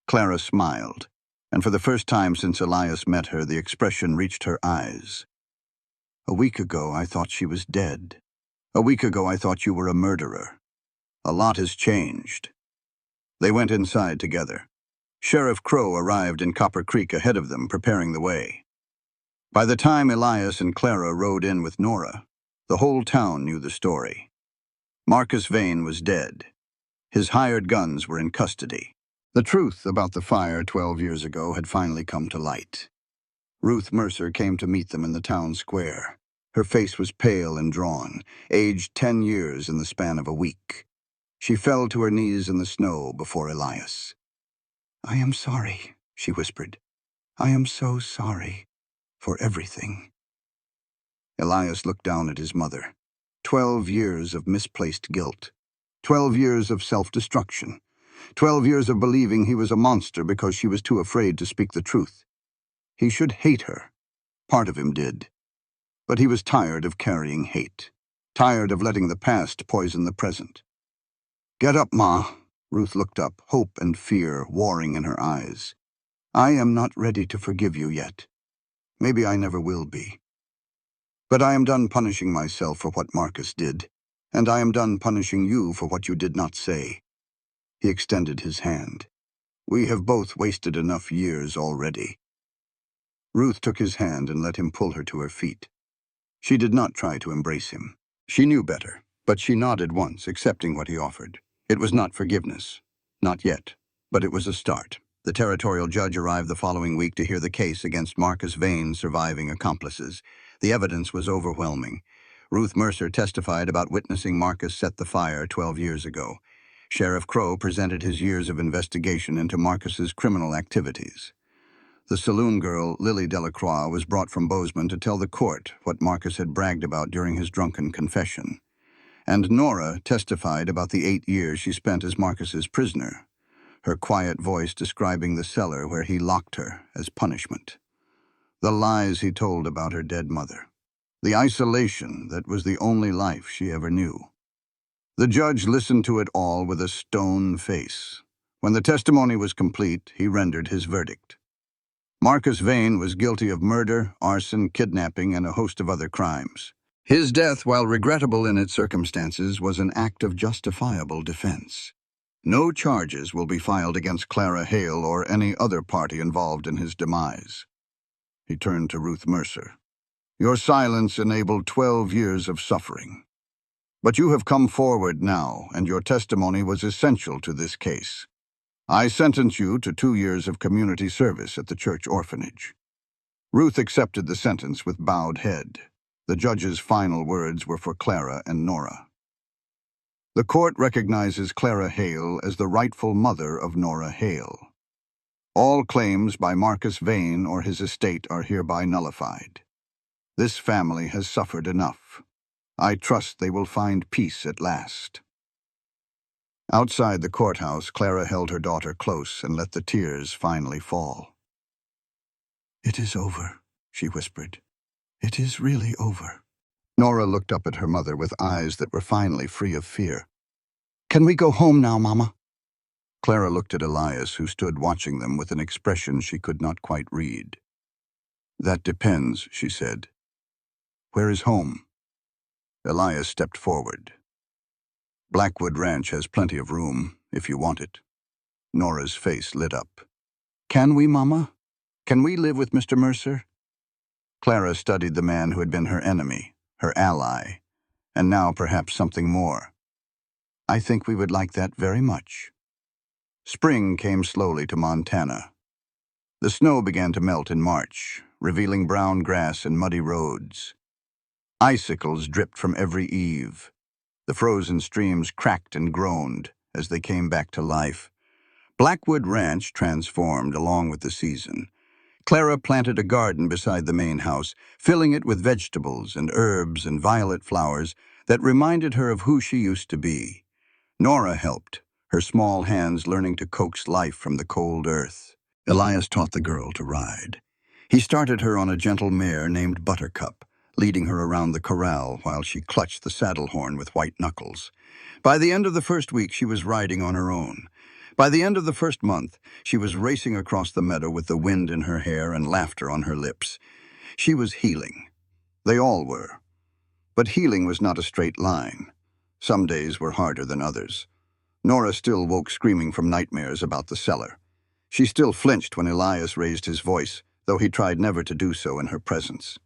Clara smiled, and for the first time since Elias met her, the expression reached her eyes. "A week ago, I thought she was dead. A week ago, I thought you were a murderer. A lot has changed." They went inside together. Sheriff Crow arrived in Copper Creek ahead of them, preparing the way. By the time Elias and Clara rode in with Nora, the whole town knew the story. Marcus Vane was dead. His hired guns were in custody. The truth about the fire 12 years ago had finally come to light. Ruth Mercer came to meet them in the town square. Her face was pale and drawn, aged 10 years in the span of a week. She fell to her knees in the snow before Elias. "I am sorry," she whispered. "I am so sorry for everything." Elias looked down at his mother. 12 years of misplaced guilt. 12 years of self-destruction. 12 years of believing he was a monster because she was too afraid to speak the truth. He should hate her. Part of him did. But he was tired of carrying hate. Tired of letting the past poison the present. "Get up, Ma." Ruth looked up, hope and fear warring in her eyes. "I am not ready to forgive you yet. Maybe I never will be. But I am done punishing myself for what Marcus did, and I am done punishing you for what you did not say." He extended his hand. "We have both wasted enough years already." Ruth took his hand and let him pull her to her feet. She did not try to embrace him. She knew better, but she nodded once, accepting what he offered. It was not forgiveness. Not yet. But it was a start. The territorial judge arrived the following week to hear the case against Marcus Vane's surviving accomplices. The evidence was overwhelming. Ruth Mercer testified about witnessing Marcus set the fire 12 years ago. Sheriff Crow presented his years of investigation into Marcus's criminal activities. The saloon girl, Lily Delacroix, was brought from Bozeman to tell the court what Marcus had bragged about during his drunken confession. And Nora testified about the 8 years she spent as Marcus's prisoner, her quiet voice describing the cellar where he locked her as punishment. The lies he told about her dead mother. The isolation that was the only life she ever knew. The judge listened to it all with a stone face. When the testimony was complete, he rendered his verdict. Marcus Vane was guilty of murder, arson, kidnapping, and a host of other crimes. His death, while regrettable in its circumstances, was an act of justifiable defense. No charges will be filed against Clara Hale or any other party involved in his demise. He turned to Ruth Mercer. Your silence enabled 12 years of suffering. But you have come forward now, and your testimony was essential to this case. I sentence you to 2 years of community service at the church orphanage. Ruth accepted the sentence with bowed head. The judge's final words were for Clara and Nora. The court recognizes Clara Hale as the rightful mother of Nora Hale. All claims by Marcus Vane or his estate are hereby nullified. This family has suffered enough. I trust they will find peace at last. Outside the courthouse, Clara held her daughter close and let the tears finally fall. It is over, she whispered. It is really over. Nora looked up at her mother with eyes that were finally free of fear. Can we go home now, Mama? Clara looked at Elias, who stood watching them with an expression she could not quite read. That depends, she said. Where is home? Elias stepped forward. Blackwood Ranch has plenty of room, if you want it. Nora's face lit up. Can we, Mama? Can we live with Mr. Mercer? Clara studied the man who had been her enemy, her ally, and now perhaps something more. I think we would like that very much. Spring came slowly to Montana. The snow began to melt in March, revealing brown grass and muddy roads. Icicles dripped from every eave. The frozen streams cracked and groaned as they came back to life. Blackwood Ranch transformed along with the season. Clara planted a garden beside the main house, filling it with vegetables and herbs and violet flowers that reminded her of who she used to be. Nora helped, her small hands learning to coax life from the cold earth. Elias taught the girl to ride. He started her on a gentle mare named Buttercup, leading her around the corral while she clutched the saddle horn with white knuckles. By the end of the first week, she was riding on her own. By the end of the first month, she was racing across the meadow with the wind in her hair and laughter on her lips. She was healing. They all were. But healing was not a straight line. Some days were harder than others. Nora still woke screaming from nightmares about the cellar. She still flinched when Elias raised his voice, though he tried never to do so in her presence.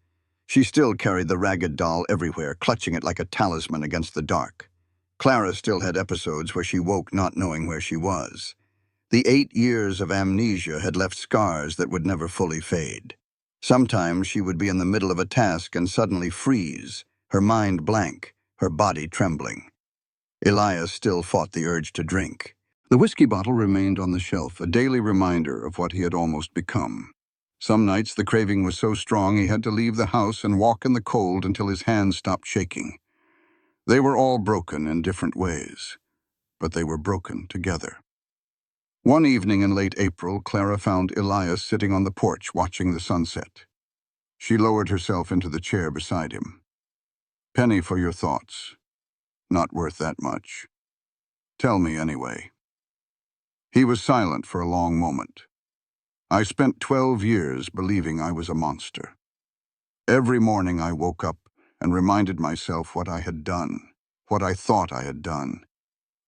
She still carried the ragged doll everywhere, clutching it like a talisman against the dark. Clara still had episodes where she woke not knowing where she was. The 8 years of amnesia had left scars that would never fully fade. Sometimes she would be in the middle of a task and suddenly freeze, her mind blank, her body trembling. Elias still fought the urge to drink. The whiskey bottle remained on the shelf, a daily reminder of what he had almost become. Some nights the craving was so strong he had to leave the house and walk in the cold until his hands stopped shaking. They were all broken in different ways, but they were broken together. One evening in late April, Clara found Elias sitting on the porch watching the sunset. She lowered herself into the chair beside him. Penny for your thoughts. Not worth that much. Tell me anyway. He was silent for a long moment. I spent 12 years believing I was a monster. Every morning I woke up and reminded myself what I had done, what I thought I had done.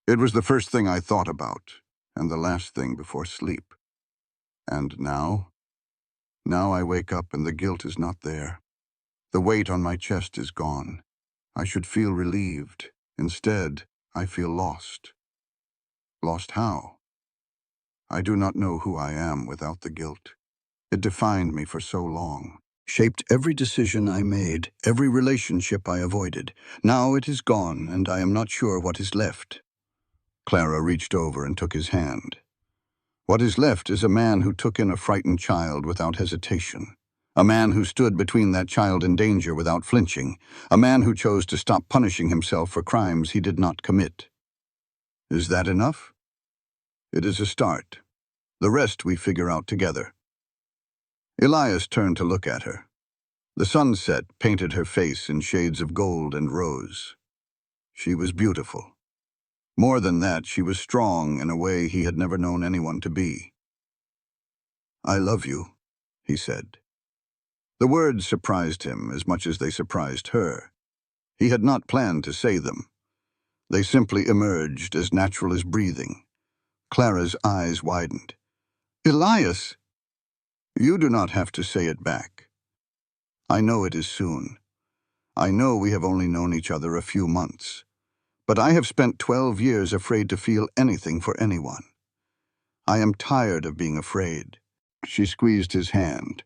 It was the first thing I thought about, and the last thing before sleep. And now? Now I wake up and the guilt is not there. The weight on my chest is gone. I should feel relieved. Instead, I feel lost. Lost how? I do not know who I am without the guilt. It defined me for so long, shaped every decision I made, every relationship I avoided. Now it is gone, and I am not sure what is left. Clara reached over and took his hand. What is left is a man who took in a frightened child without hesitation. A man who stood between that child and danger without flinching. A man who chose to stop punishing himself for crimes he did not commit. Is that enough? It is a start. The rest we figure out together. Elias turned to look at her. The sunset painted her face in shades of gold and rose. She was beautiful. More than that, she was strong in a way he had never known anyone to be. "I love you," he said. The words surprised him as much as they surprised her. He had not planned to say them. They simply emerged as natural as breathing. Clara's eyes widened. "Elias!" "You do not have to say it back. I know it is soon. I know we have only known each other a few months. But I have spent 12 years afraid to feel anything for anyone. I am tired of being afraid." She squeezed his hand.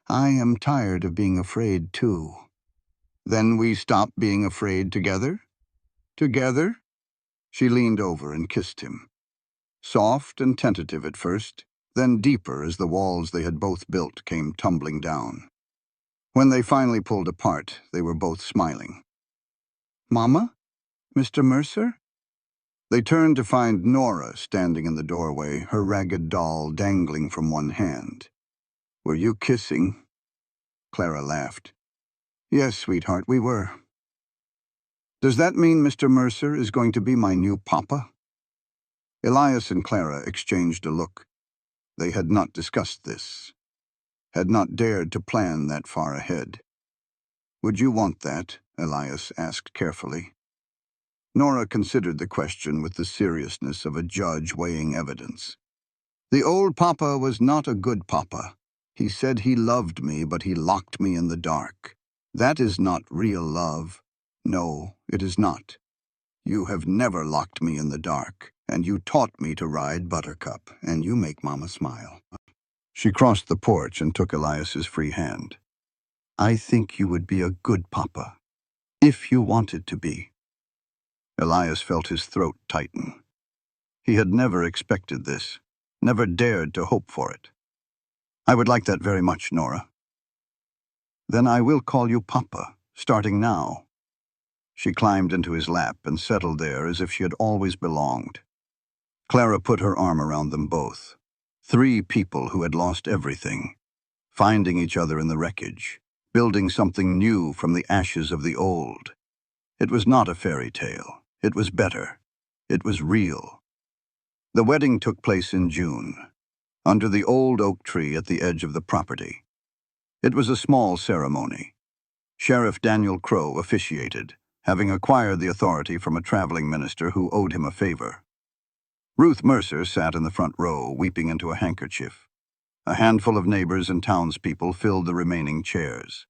"I am tired of being afraid, too." "Then we stop being afraid together?" "Together?" She leaned over and kissed him. Soft and tentative at first, then deeper as the walls they had both built came tumbling down. When they finally pulled apart, they were both smiling. "Mama? Mr. Mercer?" They turned to find Nora standing in the doorway, her ragged doll dangling from one hand. "Were you kissing?" Clara laughed. "Yes, sweetheart, we were." "Does that mean Mr. Mercer is going to be my new papa?" Elias and Clara exchanged a look. They had not discussed this, had not dared to plan that far ahead. "Would you want that?" Elias asked carefully. Nora considered the question with the seriousness of a judge weighing evidence. "The old papa was not a good papa. He said he loved me, but he locked me in the dark. That is not real love. No, it is not. You have never locked me in the dark, and you taught me to ride Buttercup, and you make Mama smile." She crossed the porch and took Elias's free hand. "I think you would be a good papa, if you wanted to be." Elias felt his throat tighten. He had never expected this, never dared to hope for it. "I would like that very much, Nora." "Then I will call you Papa, starting now." She climbed into his lap and settled there as if she had always belonged. Clara put her arm around them both. Three people who had lost everything, finding each other in the wreckage, building something new from the ashes of the old. It was not a fairy tale. It was better. It was real. The wedding took place in June, under the old oak tree at the edge of the property. It was a small ceremony. Sheriff Daniel Crow officiated, having acquired the authority from a traveling minister who owed him a favor. Ruth Mercer sat in the front row, weeping into a handkerchief. A handful of neighbors and townspeople filled the remaining chairs.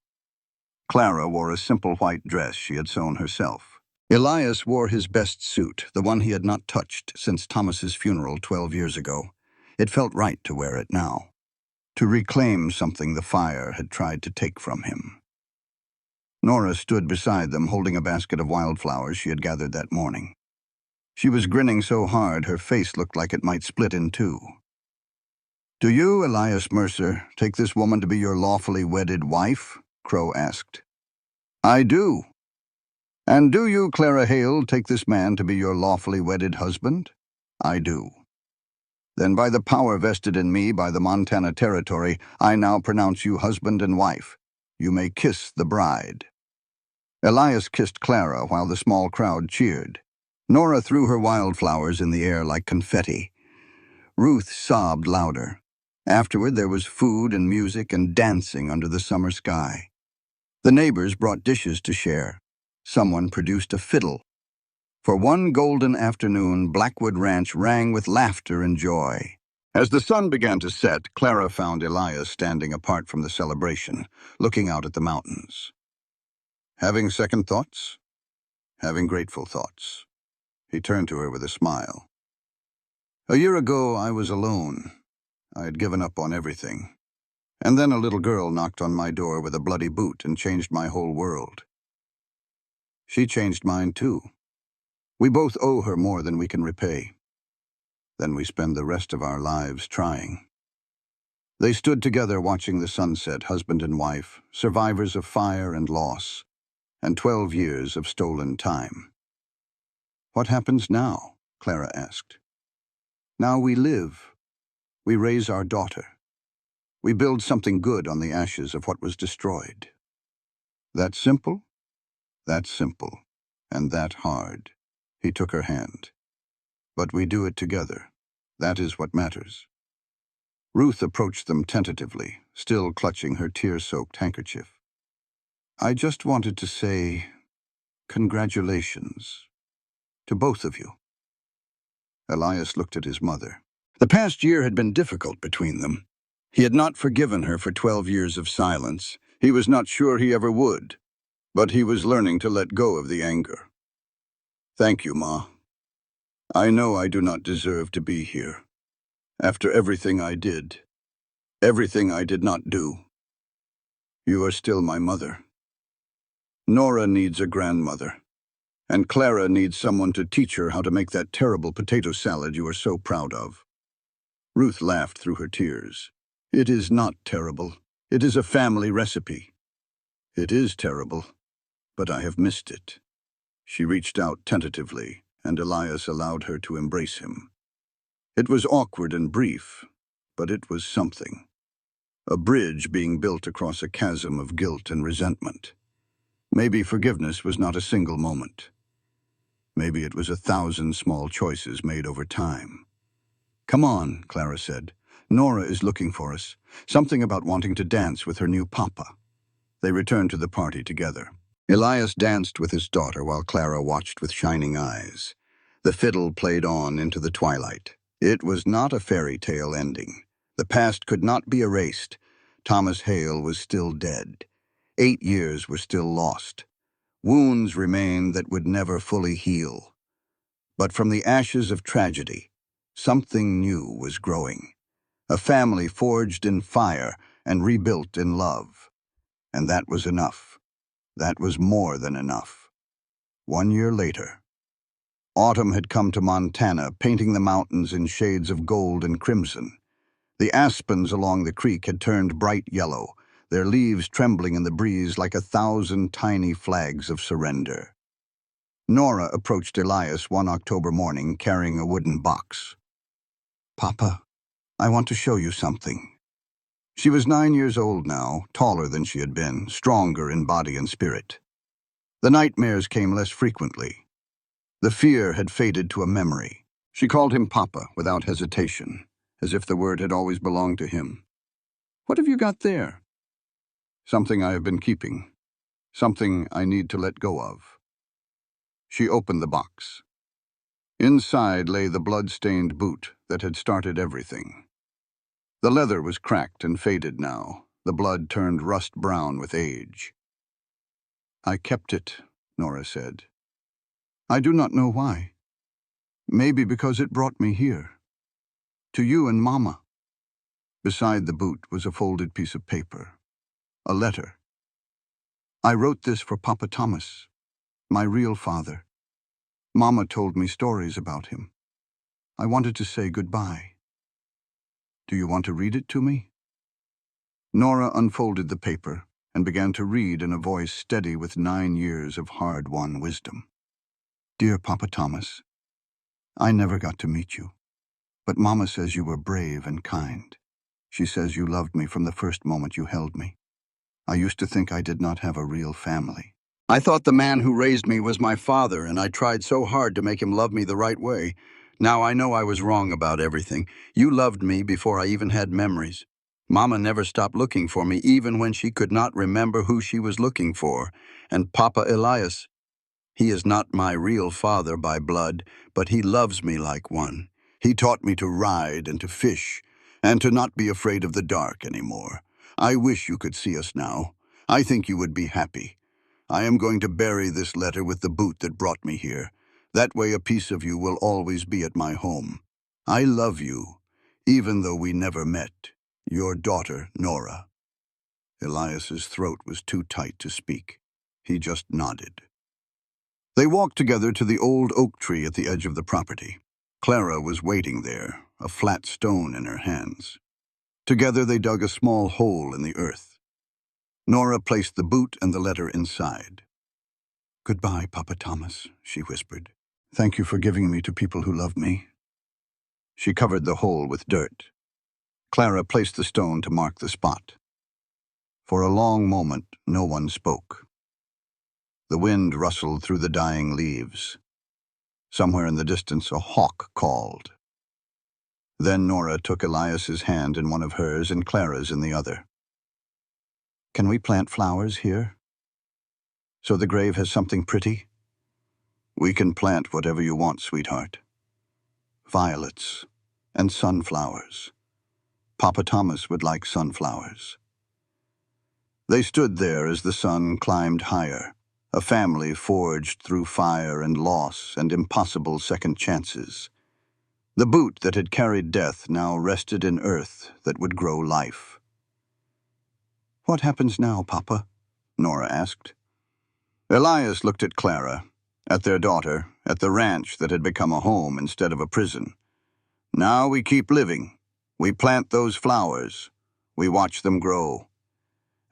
Clara wore a simple white dress she had sewn herself. Elias wore his best suit, the one he had not touched since Thomas's funeral 12 years ago. It felt right to wear it now, to reclaim something the fire had tried to take from him. Nora stood beside them, holding a basket of wildflowers she had gathered that morning. She was grinning so hard her face looked like it might split in two. "Do you, Elias Mercer, take this woman to be your lawfully wedded wife?" Crow asked. "I do." "And do you, Clara Hale, take this man to be your lawfully wedded husband?" "I do." "Then by the power vested in me by the Montana Territory, I now pronounce you husband and wife. You may kiss the bride." Elias kissed Clara while the small crowd cheered. Nora threw her wildflowers in the air like confetti. Ruth sobbed louder. Afterward, there was food and music and dancing under the summer sky. The neighbors brought dishes to share. Someone produced a fiddle. For one golden afternoon, Blackwood Ranch rang with laughter and joy. As the sun began to set, Clara found Elias standing apart from the celebration, looking out at the mountains. "Having second thoughts?" "Having grateful thoughts." He turned to her with a smile. "A year ago, I was alone. I had given up on everything. And then a little girl knocked on my door with a bloody boot and changed my whole world. She changed mine, too. We both owe her more than we can repay. Then we spend the rest of our lives trying. They stood together watching the sunset, husband and wife, survivors of fire and loss, and 12 years of stolen time. What happens now? Clara asked. Now we live. We raise our daughter. We build something good on the ashes of what was destroyed. That simple? That simple. And that hard. He took her hand. But we do it together. That is what matters. Ruth approached them tentatively, still clutching her tear-soaked handkerchief. I just wanted to say congratulations to both of you. Elias looked at his mother. The past year had been difficult between them. He had not forgiven her for 12 years of silence. He was not sure he ever would, but he was learning to let go of the anger. Thank you, Ma. I know I do not deserve to be here. After everything I did, everything I did not do. You are still my mother. Nora needs a grandmother, and Clara needs someone to teach her how to make that terrible potato salad you are so proud of. Ruth laughed through her tears. It is not terrible. It is a family recipe. It is terrible, but I have missed it. She reached out tentatively, and Elias allowed her to embrace him. It was awkward and brief, but it was something. A bridge being built across a chasm of guilt and resentment. Maybe forgiveness was not a single moment. Maybe it was 1,000 small choices made over time. Come on, Clara said. Nora is looking for us. Something about wanting to dance with her new papa. They returned to the party together. Elias danced with his daughter while Clara watched with shining eyes. The fiddle played on into the twilight. It was not a fairy tale ending. The past could not be erased. Thomas Hale was still dead. 8 years were still lost. Wounds remained that would never fully heal. But from the ashes of tragedy, something new was growing. A family forged in fire and rebuilt in love. And that was enough. That was more than enough. 1 year later, autumn had come to Montana, painting the mountains in shades of gold and crimson. The aspens along the creek had turned bright yellow, their leaves trembling in the breeze like 1,000 tiny flags of surrender. Nora approached Elias one October morning carrying a wooden box. Papa, I want to show you something. She was 9 years old now, taller than she had been, stronger in body and spirit. The nightmares came less frequently. The fear had faded to a memory. She called him Papa without hesitation, as if the word had always belonged to him. What have you got there? Something I have been keeping. Something I need to let go of. She opened the box. Inside lay the blood-stained boot that had started everything. The leather was cracked and faded now, the blood turned rust-brown with age. I kept it, Nora said. I do not know why. Maybe because it brought me here. To you and Mama. Beside the boot was a folded piece of paper. A letter. I wrote this for Papa Thomas, my real father. Mama told me stories about him. I wanted to say goodbye. Do you want to read it to me? Nora unfolded the paper and began to read in a voice steady with 9 years of hard-won wisdom. Dear Papa Thomas, I never got to meet you, but Mama says you were brave and kind. She says you loved me from the first moment you held me. I used to think I did not have a real family. I thought the man who raised me was my father, and I tried so hard to make him love me the right way. Now I know I was wrong about everything. You loved me before I even had memories. Mama never stopped looking for me, even when she could not remember who she was looking for. And Papa Elias, he is not my real father by blood, but he loves me like one. He taught me to ride and to fish, and to not be afraid of the dark anymore. I wish you could see us now. I think you would be happy. I am going to bury this letter with the boot that brought me here. That way a piece of you will always be at my home. I love you, even though we never met. Your daughter, Nora. Elias's throat was too tight to speak. He just nodded. They walked together to the old oak tree at the edge of the property. Clara was waiting there, a flat stone in her hands. Together they dug a small hole in the earth. Nora placed the boot and the letter inside. "Goodbye, Papa Thomas," she whispered. "Thank you for giving me to people who love me." She covered the hole with dirt. Clara placed the stone to mark the spot. For a long moment, no one spoke. The wind rustled through the dying leaves. Somewhere in the distance, a hawk called. Then Nora took Elias's hand in one of hers and Clara's in the other. "Can we plant flowers here? So the grave has something pretty?" "We can plant whatever you want, sweetheart. Violets and sunflowers. Papa Thomas would like sunflowers." They stood there as the sun climbed higher, a family forged through fire and loss and impossible second chances. The boot that had carried death now rested in earth that would grow life. "What happens now, Papa?" Nora asked. Elias looked at Clara, at their daughter, at the ranch that had become a home instead of a prison. "Now we keep living. We plant those flowers. We watch them grow.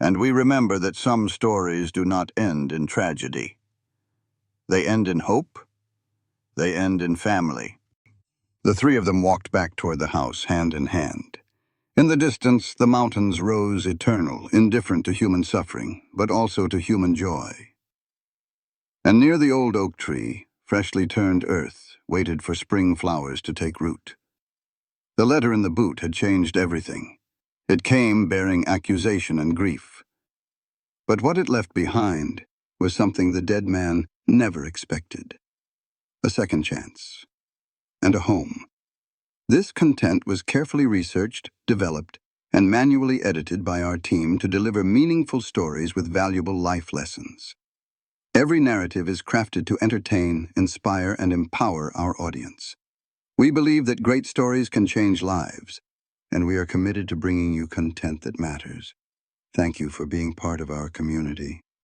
And we remember that some stories do not end in tragedy. They end in hope. They end in family." The three of them walked back toward the house, hand in hand. In the distance, the mountains rose eternal, indifferent to human suffering, but also to human joy. And near the old oak tree, freshly turned earth waited for spring flowers to take root. The letter in the boot had changed everything. It came bearing accusation and grief. But what it left behind was something the dead man never expected: a second chance and a home. This content was carefully researched, developed, and manually edited by our team to deliver meaningful stories with valuable life lessons. Every narrative is crafted to entertain, inspire, and empower our audience. We believe that great stories can change lives, and we are committed to bringing you content that matters. Thank you for being part of our community.